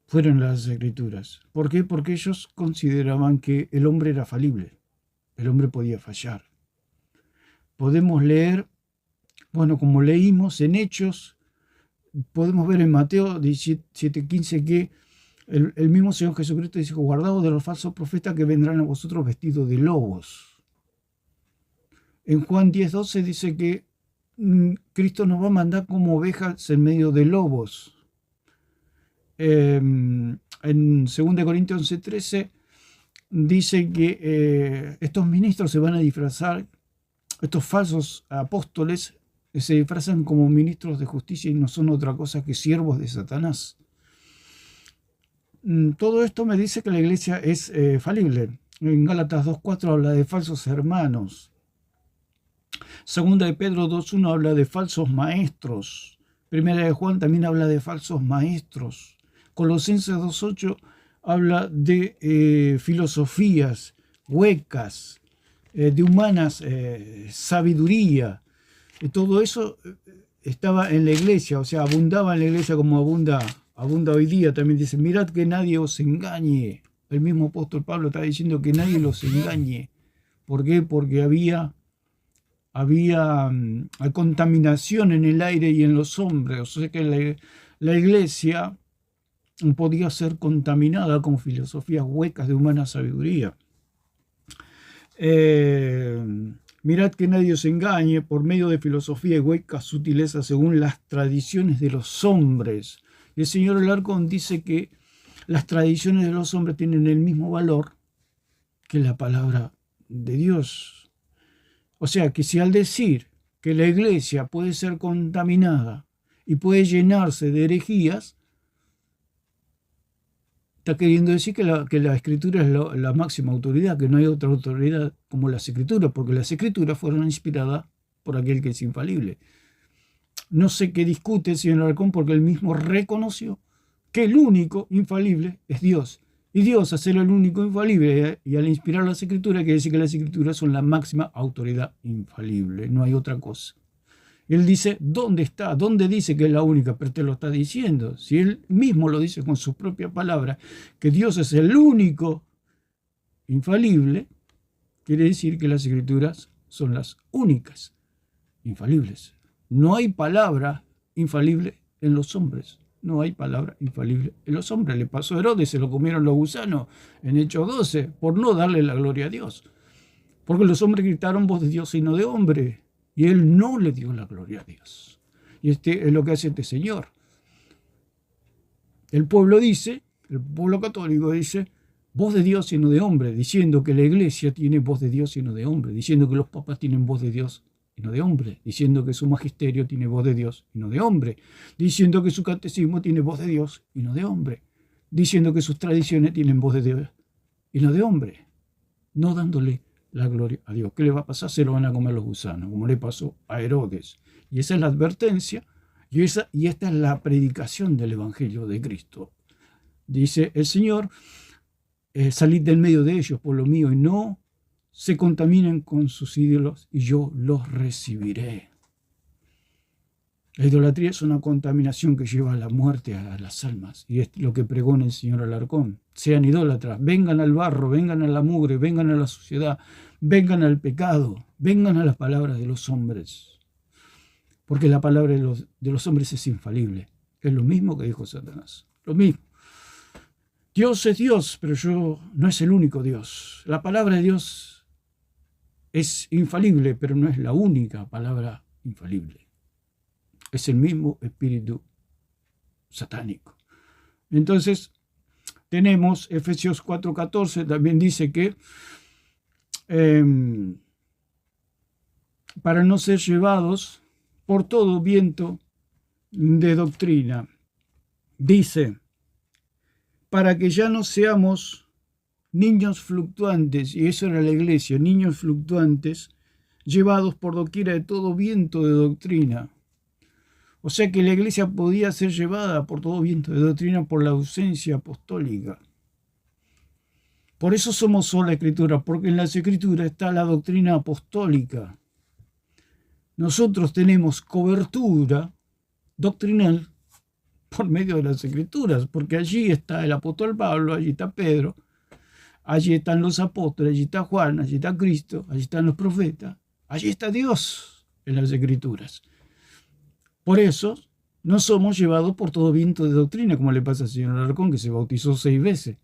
Fueron las Escrituras. ¿Por qué? Porque ellos consideraban que el hombre era falible. El hombre podía fallar. Podemos leer, bueno, como leímos en Hechos, podemos ver en Mateo 17:15 que el mismo Señor Jesucristo dice, guardaos de los falsos profetas que vendrán a vosotros vestidos de lobos. En Juan 10:12 dice que Cristo nos va a mandar como ovejas en medio de lobos. En 2 Corintios 11:13 dice que estos ministros se van a disfrazar, estos falsos apóstoles se disfrazan como ministros de justicia y no son otra cosa que siervos de Satanás. todo esto me dice que la iglesia es falible. En Gálatas 2:4 habla de falsos hermanos. Segunda de Pedro 2:1 habla de falsos maestros. Primera de Juan también habla de falsos maestros. Colosenses 2:8 habla de filosofías huecas, de humanas sabiduría. Todo eso estaba en la iglesia, o sea, abundaba en la iglesia como abunda hoy día. También dice, mirad que nadie os engañe. El mismo apóstol Pablo está diciendo que nadie los engañe. ¿Por qué? Porque había contaminación en el aire y en los hombres. O sea que la iglesia podía ser contaminada con filosofías huecas de humana sabiduría. Mirad que nadie os engañe por medio de filosofía y huecas sutilezas según las tradiciones de los hombres. Y el señor Alarcón dice que las tradiciones de los hombres tienen el mismo valor que la palabra de Dios. O sea que si al decir que la iglesia puede ser contaminada y puede llenarse de herejías, está queriendo decir que la escritura es la máxima autoridad, que no hay otra autoridad como las escrituras, porque las escrituras fueron inspiradas por aquel que es infalible. No sé qué discute el señor Alarcón, porque él mismo reconoció que el único infalible es Dios. Y Dios, al ser el único infalible y al inspirar las escrituras, quiere decir que las escrituras son la máxima autoridad infalible, no hay otra cosa. Él dice, ¿dónde está? ¿Dónde dice que es la única? Pero te lo está diciendo. Si él mismo lo dice con su propia palabra, que Dios es el único infalible, quiere decir que las escrituras son las únicas infalibles. No hay palabra infalible en los hombres. No hay palabra infalible en los hombres. Le pasó a Herodes, se lo comieron los gusanos en Hechos 12, por no darle la gloria a Dios. Porque los hombres gritaron voz de Dios y no de hombre. Y él no le dio la gloria a Dios. Y este es lo que hace este señor. El pueblo católico dice, voz de Dios y no de hombre, diciendo que la iglesia tiene voz de Dios y no de hombre, diciendo que los papas tienen voz de Dios y no de hombre, diciendo que su magisterio tiene voz de Dios y no de hombre, diciendo que su catecismo tiene voz de Dios y no de hombre, diciendo que sus tradiciones tienen voz de Dios y no de hombre, no dándole la gloria a Dios. ¿Qué le va a pasar? Se lo van a comer los gusanos, como le pasó a Herodes. Y esa es la advertencia, y esta es la predicación del Evangelio de Cristo. Dice el Señor, salid del medio de ellos, pueblo mío, y no se contaminen con sus ídolos, y yo los recibiré. La idolatría es una contaminación que lleva a la muerte a las almas, y es lo que pregona el señor Alarcón. Sean idólatras, vengan al barro, vengan a la mugre, vengan a la suciedad, vengan al pecado, vengan a las palabras de los hombres. Porque la palabra de los hombres es infalible. Es lo mismo que dijo Satanás, lo mismo. Dios es Dios, pero no es el único Dios. La palabra de Dios es infalible, pero no es la única palabra infalible. Es el mismo espíritu satánico. Entonces, tenemos Efesios 4:14, también dice que para no ser llevados por todo viento de doctrina, dice, para que ya no seamos niños fluctuantes, y eso era la iglesia, niños fluctuantes, llevados por doquiera de todo viento de doctrina. O sea que la iglesia podía ser llevada por todo viento de doctrina por la ausencia apostólica. Por eso somos sola escritura, porque en las escrituras está la doctrina apostólica. Nosotros tenemos cobertura doctrinal por medio de las escrituras, porque allí está el apóstol Pablo, allí está Pedro, allí están los apóstoles, allí está Juan, allí está Cristo, allí están los profetas, allí está Dios en las escrituras. Por eso no somos llevados por todo viento de doctrina, como le pasa al señor Alarcón, que se bautizó 6 veces.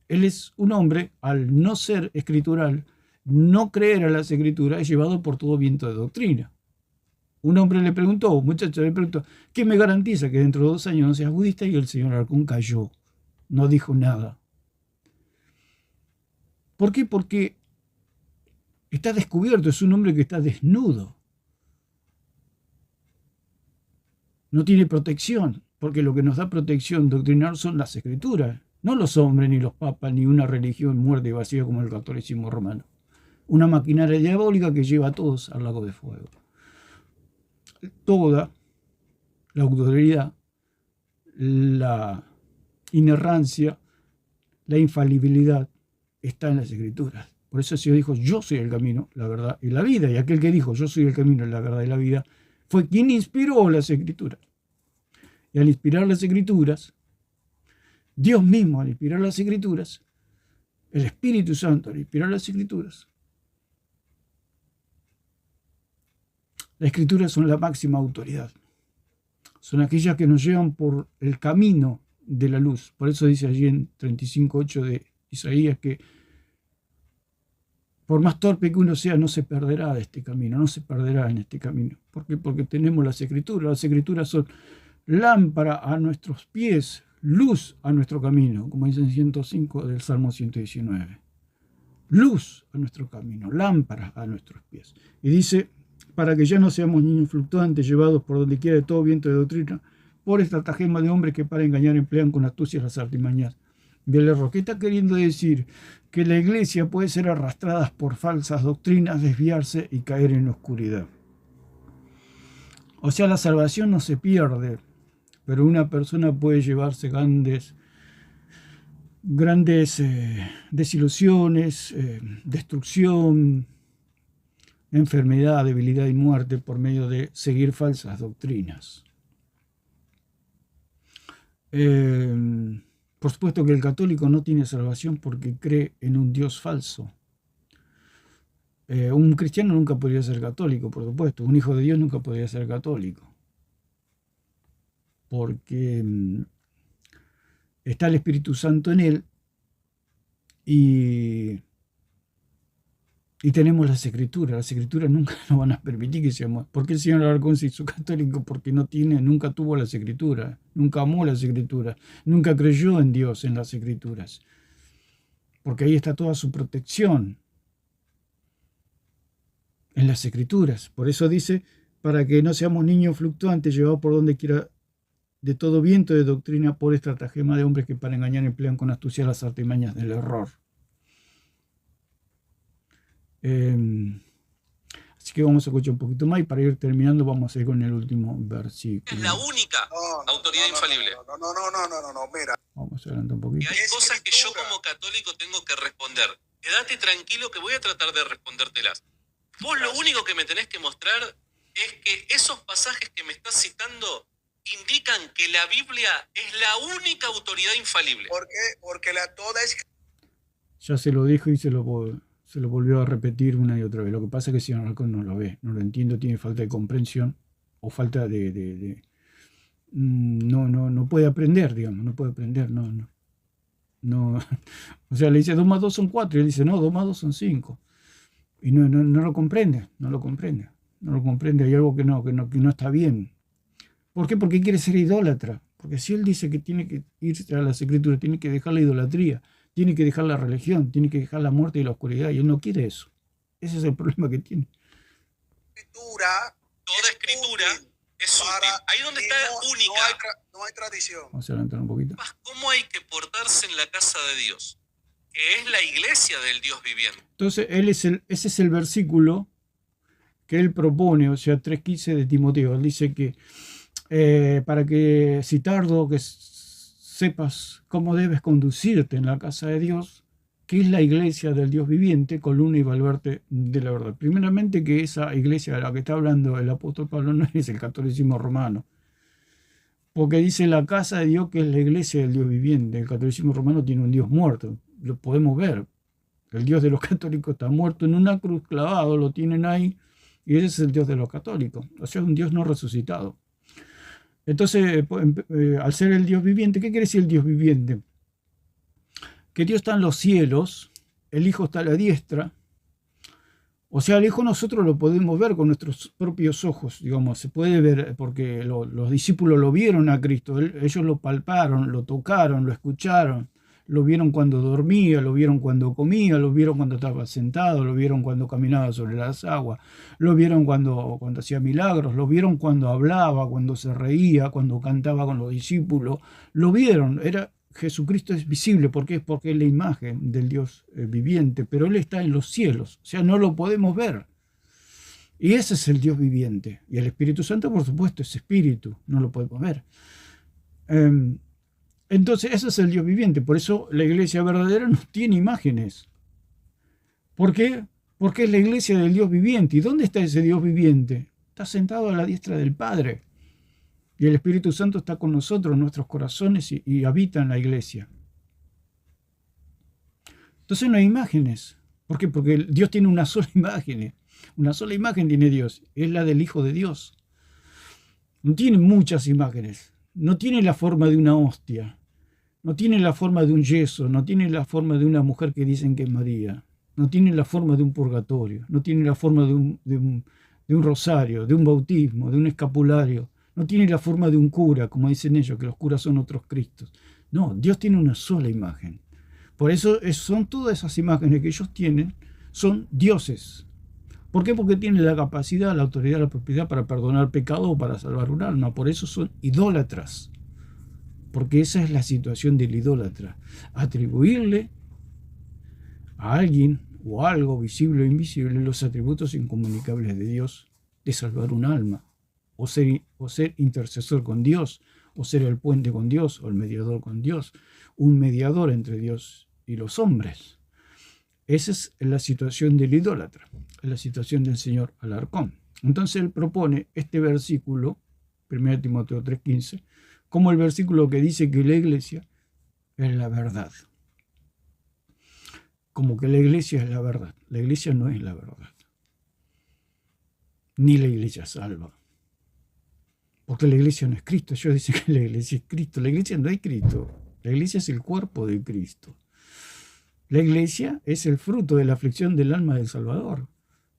Él es un hombre, al no ser escritural, no creer a las escrituras, es llevado por todo viento de doctrina. Un hombre le preguntó, un muchacho le preguntó, ¿qué me garantiza que dentro de 2 años no seas budista? Y el señor Alarcón cayó, no dijo nada. ¿Por qué? Porque está descubierto, es un hombre que está desnudo. No tiene protección, porque lo que nos da protección doctrinal son las escrituras. No los hombres, ni los papas, ni una religión muerta y vacía como el catolicismo romano. Una maquinaria diabólica que lleva a todos al lago de fuego. Toda la autoridad, la inerrancia, la infalibilidad está en las Escrituras. Por eso el Señor dijo, yo soy el camino, la verdad y la vida. Y aquel que dijo, yo soy el camino, la verdad y la vida, fue quien inspiró las Escrituras. Y al inspirar las Escrituras, Dios mismo al inspirar las Escrituras, el Espíritu Santo al inspirar las Escrituras, las Escrituras son la máxima autoridad. Son aquellas que nos llevan por el camino de la luz. Por eso dice allí en 35:8 de Isaías que por más torpe que uno sea, no se perderá de este camino, no se perderá en este camino. ¿Por qué? Porque tenemos las Escrituras. Las Escrituras son lámpara a nuestros pies, luz a nuestro camino, como dice en 105 del Salmo 119. Luz a nuestro camino, lámpara a nuestros pies. Y dice, para que ya no seamos niños fluctuantes, llevados por donde quiera de todo viento de doctrina, por estratagema de hombres que para engañar emplean con astucia las artimañas del error. ¿Qué está queriendo decir? Que la iglesia puede ser arrastrada por falsas doctrinas, desviarse y caer en la oscuridad. O sea, la salvación no se pierde, pero una persona puede llevarse grandes desilusiones, destrucción, enfermedad, debilidad y muerte por medio de seguir falsas doctrinas. Por supuesto que el católico no tiene salvación porque cree en un Dios falso. Un cristiano nunca podría ser católico, por supuesto. Un hijo de Dios nunca podría ser católico. Porque está el Espíritu Santo en él y tenemos las Escrituras. Las Escrituras nunca nos van a permitir que seamos. ¿Por qué el señor Alarcón se hizo católico? Porque nunca tuvo las Escrituras, nunca amó las Escrituras, nunca creyó en Dios en las Escrituras. Porque ahí está toda su protección, en las Escrituras. Por eso dice, para que no seamos niños fluctuantes, llevados por donde quiera de todo viento de doctrina, por estratagema de hombres que para engañar emplean con astucia las artimañas del error. Así que vamos a escuchar un poquito más y para ir terminando vamos a ir con el último versículo. Es la única autoridad infalible. No, mira. Vamos a adelantar un poquito. Y hay cosas que yo como católico tengo que responder. Quédate tranquilo que voy a tratar de respondértelas. Vos lo único que me tenés que mostrar es que esos pasajes que me estás citando indican que la Biblia es la única autoridad infalible. ¿Por qué? Porque toda es... Ya se lo dijo y se lo volvió a repetir una y otra vez. Lo que pasa es que el señor Alarcón no lo ve, no lo entiende, tiene falta de comprensión o falta no puede aprender, digamos, no puede aprender, no. O sea, le dice 2 más 2 son 4 y él dice, no, 2 más 2 son 5. Y no lo comprende, hay algo que no está bien. ¿Por qué? Porque quiere ser idólatra. Porque si él dice que tiene que irse a las Escrituras, tiene que dejar la idolatría, tiene que dejar la religión, tiene que dejar la muerte y la oscuridad, y él no quiere eso. Ese es el problema que tiene. Toda escritura es útil. Ahí donde está única. No hay tradición. Vamos a adelantar un poquito. ¿Cómo hay que portarse en la casa de Dios? Que es la iglesia del Dios viviente. Entonces, ese es el versículo que él propone, o sea, 3:15 de Timoteo. Él dice que para que si tardo que sepas cómo debes conducirte en la casa de Dios, que es la iglesia del Dios viviente, columna y baluarte de la verdad. Primeramente que esa iglesia de la que está hablando el apóstol Pablo no es el catolicismo romano, porque dice la casa de Dios que es la iglesia del Dios viviente. El catolicismo romano tiene un Dios muerto, lo podemos ver. El Dios de los católicos está muerto en una cruz clavado, lo tienen ahí, y ese es el Dios de los católicos, o sea, un Dios no resucitado. Entonces, al ser el Dios viviente, ¿qué quiere decir el Dios viviente? Que Dios está en los cielos, el Hijo está a la diestra. O sea, el Hijo nosotros lo podemos ver con nuestros propios ojos, digamos, se puede ver porque los discípulos lo vieron a Cristo, ellos lo palparon, lo tocaron, lo escucharon, lo vieron cuando dormía, lo vieron cuando comía, lo vieron cuando estaba sentado, lo vieron cuando caminaba sobre las aguas, lo vieron cuando hacía milagros, lo vieron cuando hablaba, cuando se reía, cuando cantaba con los discípulos, lo vieron, Jesucristo es visible. ¿Por qué? Porque es la imagen del Dios viviente, pero Él está en los cielos, o sea, no lo podemos ver. Y ese es el Dios viviente. Y el Espíritu Santo, por supuesto, es espíritu, no lo podemos ver. Entonces, ese es el Dios viviente. Por eso la iglesia verdadera no tiene imágenes. ¿Por qué? Porque es la iglesia del Dios viviente. ¿Y dónde está ese Dios viviente? Está sentado a la diestra del Padre. Y el Espíritu Santo está con nosotros en nuestros corazones y habita en la iglesia. Entonces no hay imágenes. ¿Por qué? Porque Dios tiene una sola imagen. Una sola imagen tiene Dios. Es la del Hijo de Dios. No tiene muchas imágenes. No tiene la forma de una hostia. No tiene la forma de un yeso. No tiene la forma de una mujer que dicen que es María. No tiene la forma de un purgatorio. No tiene la forma de un rosario, de un bautismo, de un escapulario. No tiene la forma de un cura, como dicen ellos, que los curas son otros Cristos. No, Dios tiene una sola imagen. Por eso son todas esas imágenes que ellos tienen, son dioses. ¿Por qué? Porque tienen la capacidad, la autoridad, la propiedad para perdonar pecado o para salvar un alma. Por eso son idólatras. Porque esa es la situación del idólatra. Atribuirle a alguien o algo visible o invisible los atributos incomunicables de Dios de salvar un alma. O ser intercesor con Dios, o ser el puente con Dios, o el mediador con Dios, un mediador entre Dios y los hombres. Esa es la situación del idólatra, es la situación del señor Alarcón. Entonces él propone este versículo, 1 Timoteo 3:15, como el versículo que dice que la iglesia es la verdad. Como que la iglesia es la verdad. La iglesia no es la verdad. Ni la iglesia salva. Porque la iglesia no es Cristo. Ellos dicen que la iglesia es Cristo. La iglesia no es Cristo. La iglesia es el cuerpo de Cristo. La iglesia es el fruto de la aflicción del alma del Salvador,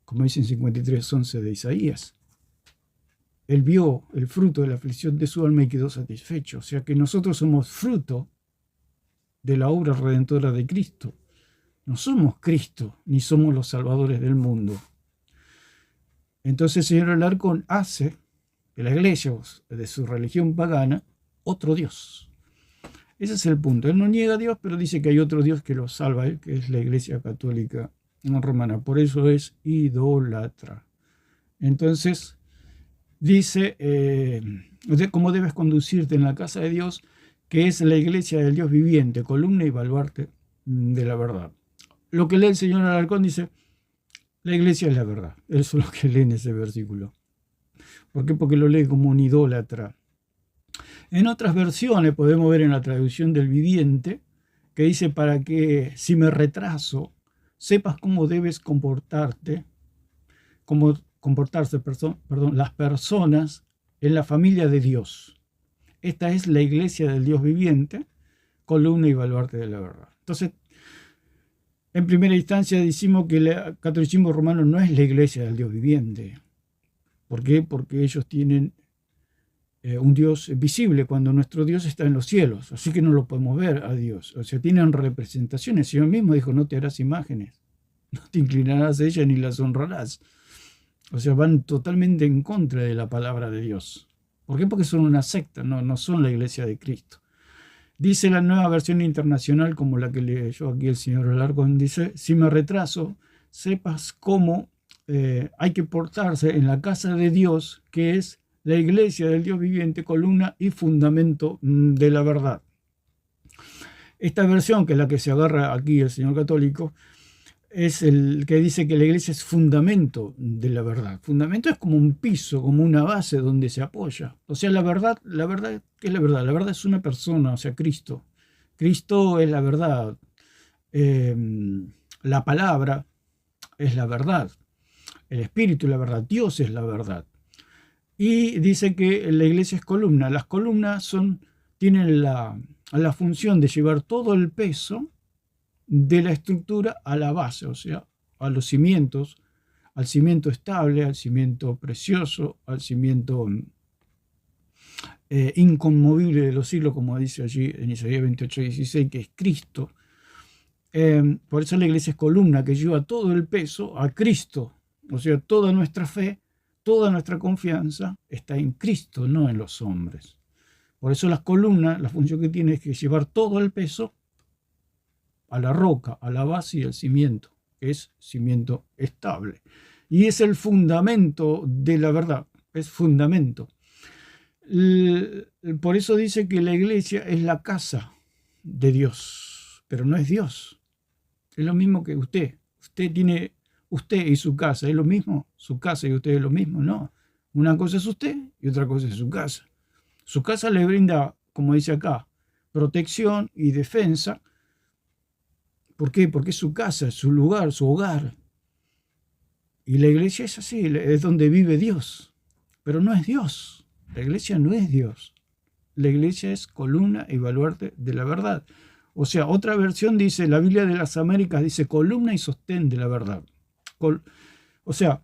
como dice en 53:11 de Isaías. Él vio el fruto de la aflicción de su alma y quedó satisfecho. O sea que nosotros somos fruto de la obra redentora de Cristo. No somos Cristo, ni somos los salvadores del mundo. Entonces el señor Alarcón hace de la iglesia, de su religión pagana, otro Dios. Ese es el punto. Él no niega a Dios, pero dice que hay otro Dios que lo salva, que es la iglesia católica romana. Por eso es idólatra. Entonces, dice cómo debes conducirte en la casa de Dios, que es la iglesia del Dios viviente, columna y baluarte de la verdad. Lo que lee el señor Alarcón dice, la iglesia es la verdad. Eso es lo que lee en ese versículo. ¿Por qué? Porque lo lee como un idólatra. En otras versiones podemos ver en la traducción del Viviente que dice para que si me retraso sepas cómo debes comportarse, las personas en la familia de Dios. Esta es la iglesia del Dios viviente, columna y baluarte de la verdad. Entonces, en primera instancia decimos que el catolicismo romano no es la iglesia del Dios viviente. ¿Por qué? Porque ellos tienen un Dios visible cuando nuestro Dios está en los cielos, así que no lo podemos ver a Dios. O sea, tienen representaciones. El Señor mismo dijo, no te harás imágenes, no te inclinarás a ellas ni las honrarás. O sea, van totalmente en contra de la palabra de Dios. ¿Por qué? Porque son una secta, no son la iglesia de Cristo. Dice la Nueva Versión Internacional, como la que leyó aquí el señor Alarcón, dice, si me retraso, sepas cómo hay que portarse en la casa de Dios, que es la iglesia del Dios viviente, columna y fundamento de la verdad. Esta versión, que es la que se agarra aquí el señor católico, es el que dice que la iglesia es fundamento de la verdad. Fundamento es como un piso, como una base donde se apoya. O sea, la verdad, ¿qué es la verdad? La verdad es una persona, o sea, Cristo. Cristo es la verdad. La palabra es la verdad. El Espíritu es la verdad. Dios es la verdad. Y dice que la iglesia es columna. Las columnas tienen la función de llevar todo el peso de la estructura a la base, o sea, a los cimientos, al cimiento estable, al cimiento precioso, al cimiento inconmovible de los siglos, como dice allí en Isaías 28:16, que es Cristo. Por eso la iglesia es columna, que lleva todo el peso a Cristo, o sea, toda nuestra fe, toda nuestra confianza está en Cristo, no en los hombres. Por eso las columnas, la función que tiene es que llevar todo el peso a la roca, a la base y al cimiento, que es cimiento estable. Y es el fundamento de la verdad, es fundamento. Por eso dice que la iglesia es la casa de Dios, pero no es Dios. Es lo mismo que usted. Usted y su casa, ¿es lo mismo? Su casa y usted es lo mismo, no. Una cosa es usted y otra cosa es su casa. Su casa le brinda, como dice acá, protección y defensa. ¿Por qué? Porque es su casa, es su lugar, su hogar. Y la iglesia es así, es donde vive Dios. Pero no es Dios. La iglesia no es Dios. La iglesia es columna y baluarte de la verdad. O sea, otra versión dice, la Biblia de las Américas dice columna y sostén de la verdad. O sea,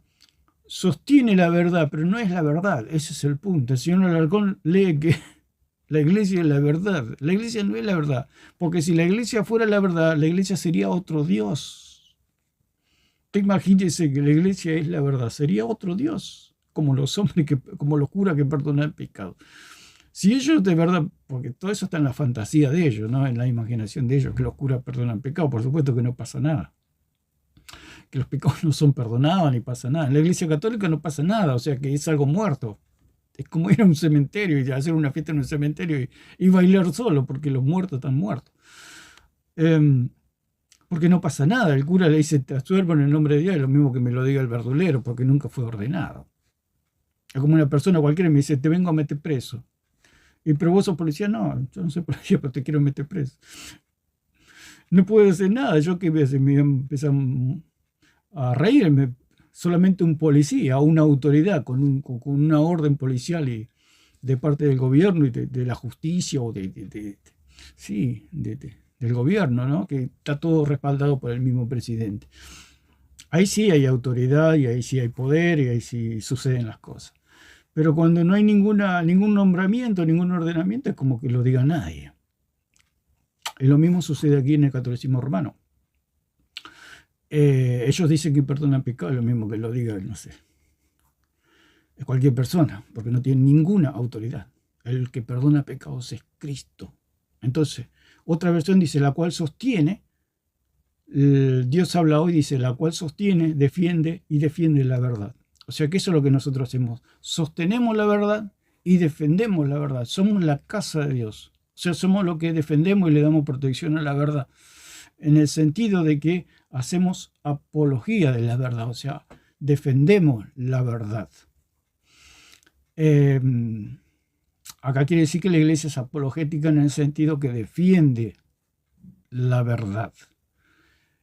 sostiene la verdad, pero no es la verdad. Ese es el punto. El señor Alarcón lee que la iglesia es la verdad. La iglesia no es la verdad. Porque si la iglesia fuera la verdad, la iglesia sería otro Dios. Imagínense que la iglesia es la verdad. Sería otro Dios. Como los hombres, como los curas que perdonan el pecado. Si ellos de verdad, porque todo eso está en la fantasía de ellos, ¿no? En la imaginación de ellos, que los curas perdonan pecado, por supuesto que no pasa nada. Que los pecados no son perdonados ni pasa nada. En la iglesia católica no pasa nada, o sea que es algo muerto. Es como ir a un cementerio y hacer una fiesta en un cementerio y bailar solo, porque los muertos están muertos. Porque no pasa nada. El cura le dice, te absuelvo en el nombre de Dios, es lo mismo que me lo diga el verdulero, porque nunca fue ordenado. Es como una persona cualquiera me dice, te vengo a meter preso. Y pero vos sos policía, no, yo no soy policía, pero te quiero meter preso. No puedo hacer nada, yo qué voy a hacer, me empezar a reírme. Solamente un policía, una autoridad con una orden policial y de parte del gobierno y de la justicia o del gobierno, ¿no? Que está todo respaldado por el mismo presidente. Ahí sí hay autoridad y ahí sí hay poder y ahí sí suceden las cosas. Pero cuando no hay ningún nombramiento, ningún ordenamiento, es como que lo diga nadie. Y lo mismo sucede aquí en el catolicismo romano. Ellos dicen que perdonan pecado, es lo mismo que lo diga, no sé, cualquier persona, porque no tienen ninguna autoridad. El que perdona pecados es Cristo. Entonces, otra versión dice, la cual sostiene, Dios habla hoy, dice, la cual sostiene, defiende y defiende la verdad. O sea que eso es lo que nosotros hacemos. Sostenemos la verdad y defendemos la verdad. Somos la casa de Dios. O sea, somos los que defendemos y le damos protección a la verdad. En el sentido de que hacemos apología de la verdad. O sea, defendemos la verdad. Acá quiere decir que la iglesia es apologética en el sentido que defiende la verdad.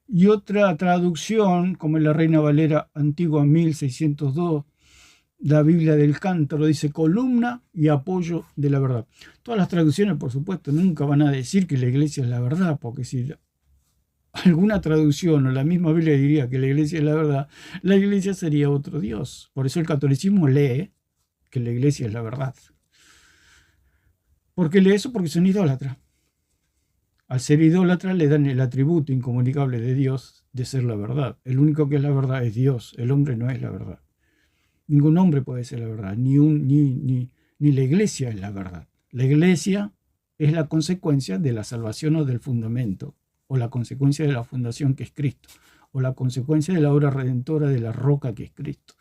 Y otra traducción, como en la Reina Valera Antigua 1602, la Biblia del Cántaro, dice columna y apoyo de la verdad. Todas las traducciones, por supuesto, nunca van a decir que la iglesia es la verdad, porque si alguna traducción o la misma Biblia diría que la iglesia es la verdad, la iglesia sería otro Dios. Por eso el catolicismo lee que la iglesia es la verdad. ¿Por qué lee eso? Porque son idólatras. Al ser idólatra le dan el atributo incomunicable de Dios de ser la verdad. El único que es la verdad es Dios. El hombre no es la verdad. Ningún hombre puede ser la verdad. Ni la iglesia es la verdad. La iglesia es la consecuencia de la salvación o del fundamento, o la consecuencia de la fundación que es Cristo, o la consecuencia de la obra redentora de la roca que es Cristo.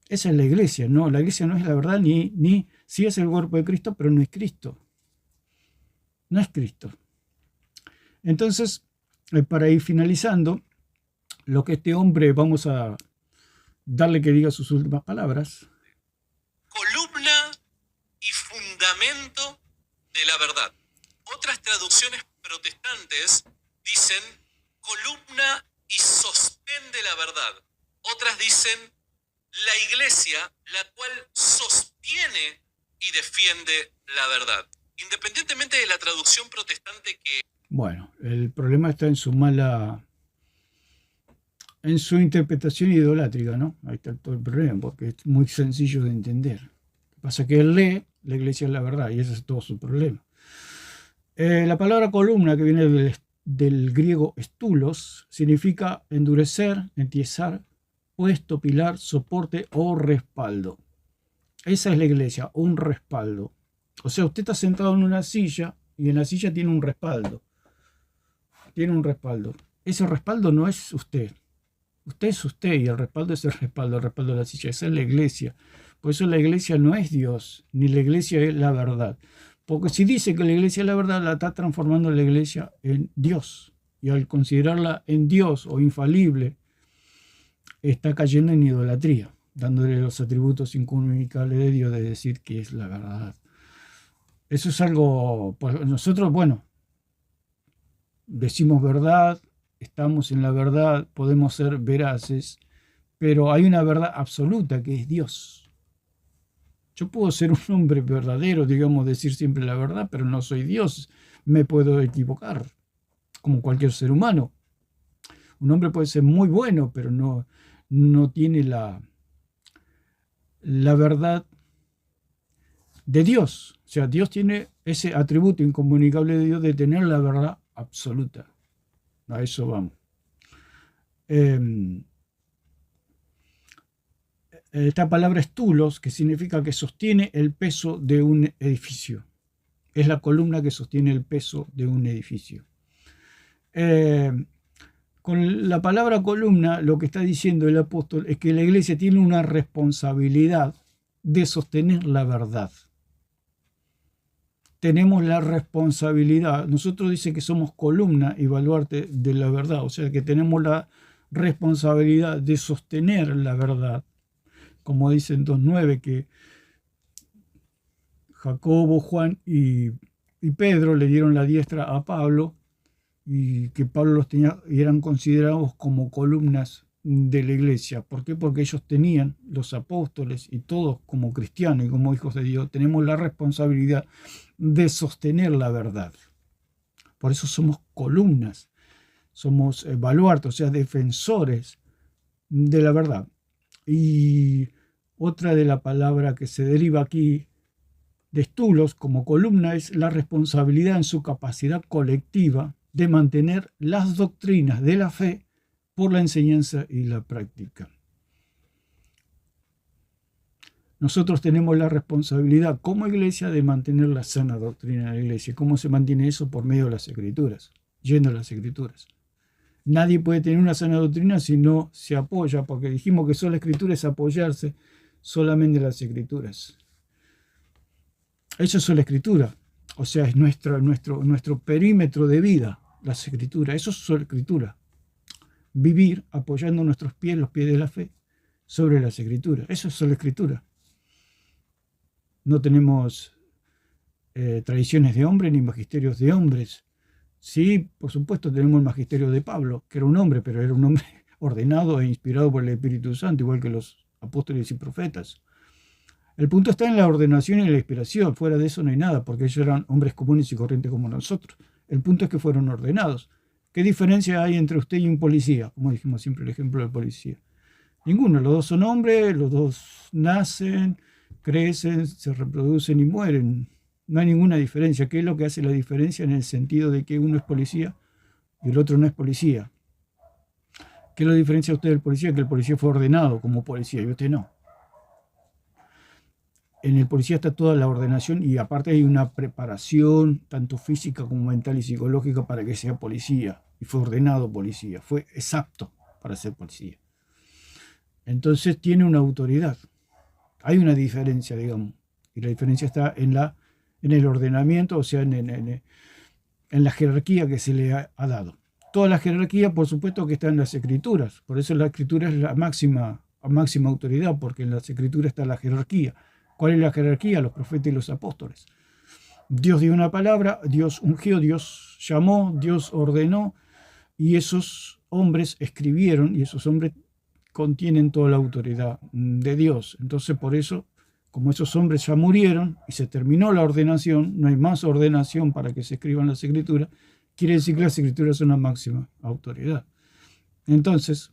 Esa es la iglesia. No, la iglesia no es la verdad, ni sí es el cuerpo de Cristo, pero no es Cristo. No es Cristo. Entonces, para ir finalizando, lo que este hombre, vamos a darle que diga sus últimas palabras. Columna y fundamento de la verdad. Otras traducciones protestantes dicen columna y sostén de la verdad. Otras dicen la iglesia, la cual sostiene y defiende la verdad. Independientemente de la traducción protestante que... Bueno, el problema está en su interpretación idolátrica, ¿no? Ahí está todo el problema, porque es muy sencillo de entender. Lo que pasa es que él lee, la iglesia es la verdad, y ese es todo su problema. La palabra columna, que viene del griego estulos, significa endurecer, entiesar, puesto, pilar, soporte o respaldo. Esa es la iglesia, un respaldo. O sea, usted está sentado en una silla y en la silla tiene un respaldo. Tiene un respaldo. Ese respaldo no es usted. Usted es usted y el respaldo es el respaldo de la silla. Esa es la iglesia. Por eso la iglesia no es Dios, ni la iglesia es la verdad. Porque si dice que la iglesia es la verdad, la está transformando la iglesia en Dios. Y al considerarla en Dios o infalible, está cayendo en idolatría, dándole los atributos incomunicables de Dios de decir que es la verdad. Eso es algo, pues nosotros, bueno, decimos verdad, estamos en la verdad, podemos ser veraces, pero hay una verdad absoluta que es Dios. Yo puedo ser un hombre verdadero, digamos, decir siempre la verdad, pero no soy Dios. Me puedo equivocar, como cualquier ser humano. Un hombre puede ser muy bueno, pero no tiene la verdad de Dios. O sea, Dios tiene ese atributo incomunicable de Dios de tener la verdad absoluta. A eso vamos. Esta palabra es tulos, que significa que sostiene el peso de un edificio. Es la columna que sostiene el peso de un edificio. Con la palabra columna, lo que está diciendo el apóstol es que la iglesia tiene una responsabilidad de sostener la verdad. Tenemos la responsabilidad, nosotros dice que somos columna y baluarte de la verdad, o sea que tenemos la responsabilidad de sostener la verdad, como dice en 2.9 que Jacobo, Juan y Pedro le dieron la diestra a Pablo y que Pablo los tenía y eran considerados como columnas de la iglesia. ¿Por qué? Porque ellos tenían, los apóstoles y todos como cristianos y como hijos de Dios, tenemos la responsabilidad de sostener la verdad. Por eso somos columnas, somos baluartes, o sea, defensores de la verdad. Y otra de la palabra que se deriva aquí de estulos como columna es la responsabilidad en su capacidad colectiva de mantener las doctrinas de la fe por la enseñanza y la práctica. Nosotros tenemos la responsabilidad como iglesia de mantener la sana doctrina de la iglesia. ¿Cómo se mantiene eso? Por medio de las escrituras, yendo a las escrituras. Nadie puede tener una sana doctrina si no se apoya, porque dijimos que solo la escritura es apoyarse solamente en las escrituras. Eso es la escritura, o sea, es nuestro perímetro de vida, las escrituras. Eso es la escritura. Vivir apoyando nuestros pies, los pies de la fe, sobre las escrituras. Eso es la escritura. No tenemos tradiciones de hombres ni magisterios de hombres. Sí, por supuesto, tenemos el magisterio de Pablo, que era un hombre, pero era un hombre ordenado e inspirado por el Espíritu Santo, igual que los apóstoles y profetas. El punto está en la ordenación y la inspiración. Fuera de eso no hay nada, porque ellos eran hombres comunes y corrientes como nosotros. El punto es que fueron ordenados. ¿Qué diferencia hay entre usted y un policía? Como dijimos siempre, el ejemplo del policía. Ninguno. Los dos son hombres, los dos nacen, crecen, se reproducen y mueren. No hay ninguna diferencia. ¿Qué es lo que hace la diferencia en el sentido de que uno es policía y el otro no es policía? ¿Qué es la diferencia de usted del policía? Que el policía fue ordenado como policía y usted no. En el policía está toda la ordenación y aparte hay una preparación tanto física como mental y psicológica para que sea policía. Y fue ordenado policía, fue exacto para ser policía. Entonces tiene una autoridad. Hay una diferencia, digamos. Y la diferencia está en el ordenamiento, o sea, en la jerarquía que se le ha dado. Toda la jerarquía, por supuesto, que está en las escrituras. Por eso la escritura es la máxima autoridad, porque en las escrituras está la jerarquía. ¿Cuál es la jerarquía? Los profetas y los apóstoles. Dios dio una palabra, Dios ungió, Dios llamó, Dios ordenó, y esos hombres escribieron, y esos hombres contienen toda la autoridad de Dios. Entonces, por eso, como esos hombres ya murieron y se terminó la ordenación, no hay más ordenación para que se escriban las escrituras, quiere decir que las escrituras son la máxima autoridad. Entonces,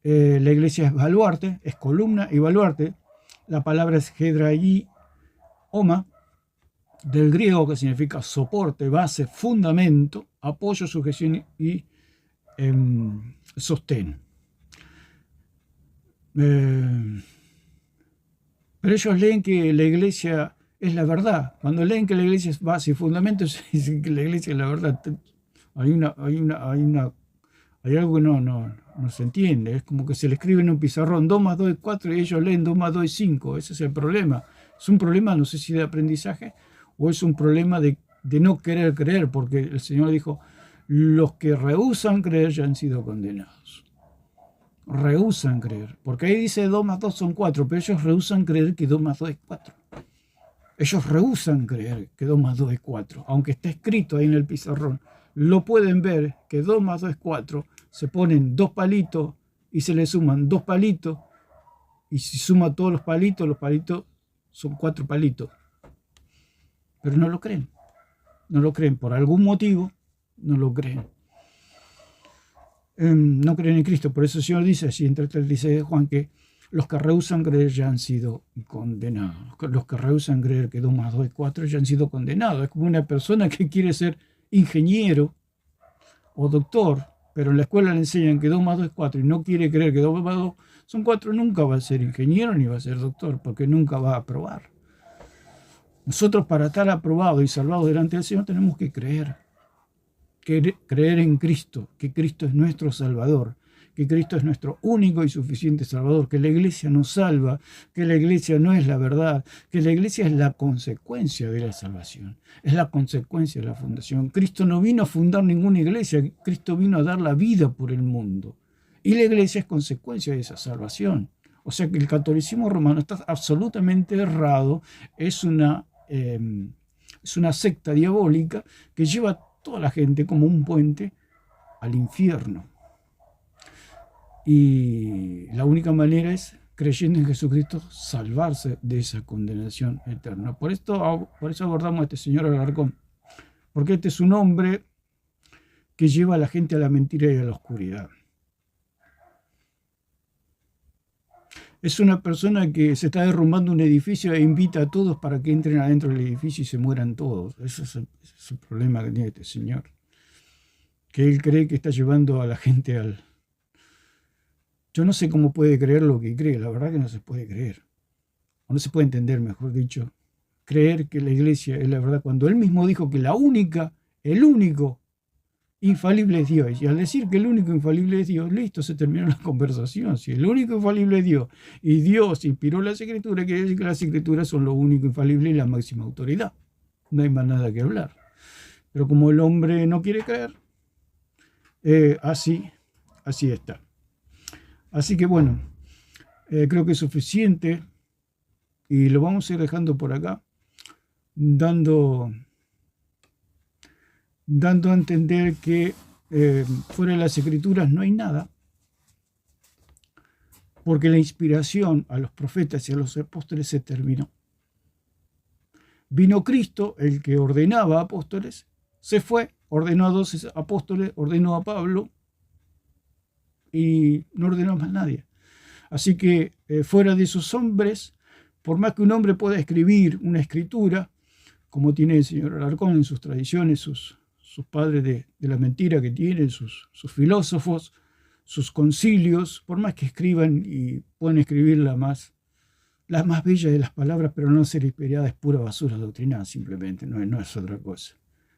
la iglesia es baluarte, es columna y baluarte. La palabra es hedraí oma, del griego, que significa soporte, base, fundamento, apoyo, sujeción y sostén. Pero ellos leen que la iglesia es la verdad. Cuando leen que la iglesia es base y fundamento, se dicen que la iglesia es la verdad. Hay algo que no se entiende. Es como que se le escribe en un pizarrón 2 más 2 es 4 y ellos leen 2 más 2 es 5. Ese es el problema. Es un problema, no sé si de aprendizaje o es un problema de no querer creer, porque el Señor dijo, los que rehúsan creer ya han sido condenados. Rehúsan creer. Porque ahí dice 2 más 2 son 4, pero ellos rehúsan creer que 2 más 2 es 4. Ellos rehúsan creer que 2 más 2 es 4, aunque está escrito ahí en el pizarrón. Lo pueden ver que 2 más 2 es 4, se ponen 2 palitos y se le suman 2 palitos, y si suma todos los palitos son 4 palitos. Pero no lo creen. No lo creen por algún motivo, no lo creen. No creen en Cristo. Por eso el Señor dice, así entre el dice Juan, que los que rehúsan creer ya han sido condenados. Los que rehúsan creer que 2 más 2 es 4 ya han sido condenados. Es como una persona que quiere ser ingeniero o doctor, pero en la escuela le enseñan que 2 más 2 es 4 y no quiere creer que 2 más 2 son 4, nunca va a ser ingeniero ni va a ser doctor, porque nunca va a aprobar. Nosotros, para estar aprobados y salvados delante del Señor, tenemos que creer en Cristo, que Cristo es nuestro Salvador, que Cristo es nuestro único y suficiente Salvador, que la iglesia nos salva, que la iglesia no es la verdad, que la iglesia es la consecuencia de la salvación, es la consecuencia de la fundación. Cristo no vino a fundar ninguna iglesia, Cristo vino a dar la vida por el mundo, y la iglesia es consecuencia de esa salvación. O sea que el catolicismo romano está absolutamente errado, es una secta diabólica que lleva a toda la gente como un puente al infierno. Y la única manera es creyendo en Jesucristo salvarse de esa condenación eterna. Por eso abordamos a este señor Alarcón, porque este es un hombre que lleva a la gente a la mentira y a la oscuridad. Es una persona que se está derrumbando un edificio e invita a todos para que entren adentro del edificio y se mueran todos. Ese es el problema que tiene este señor. Que él cree que está llevando a la gente al... Yo no sé cómo puede creer lo que cree, la verdad que no se puede creer. O no se puede entender, mejor dicho. Creer que la iglesia es la verdad, cuando él mismo dijo que el único infalible es Dios. Y al decir que el único infalible es Dios, listo, se terminó la conversación. Si el único infalible es Dios y Dios inspiró las Escrituras, quiere decir que las Escrituras son lo único infalible y la máxima autoridad. No hay más nada que hablar. Pero como el hombre no quiere creer, así está. Así que bueno, creo que es suficiente y lo vamos a ir dejando por acá, dando a entender que fuera de las Escrituras no hay nada, porque la inspiración a los profetas y a los apóstoles se terminó. Vino Cristo, el que ordenaba apóstoles, se fue, ordenó a 12 apóstoles, ordenó a Pablo y no ordenó más nadie. Así que fuera de esos hombres, por más que un hombre pueda escribir una escritura, como tiene el señor Alarcón en sus tradiciones, sus padres de la mentira que tienen, sus filósofos, sus concilios, por más que escriban y pueden escribir la más bella de las palabras, pero no ser inspirada, es pura basura doctrinal, simplemente, no es otra cosa.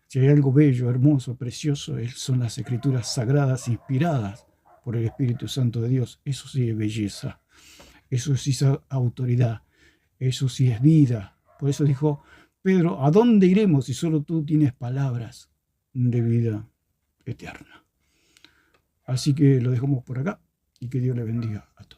Si hay algo bello, hermoso, precioso, son las Escrituras sagradas, inspiradas por el Espíritu Santo de Dios. Eso sí es belleza, eso sí es autoridad, eso sí es vida. Por eso dijo Pedro, ¿a dónde iremos si solo tú tienes palabras de vida eterna? Así que lo dejamos por acá y que Dios le bendiga a todos.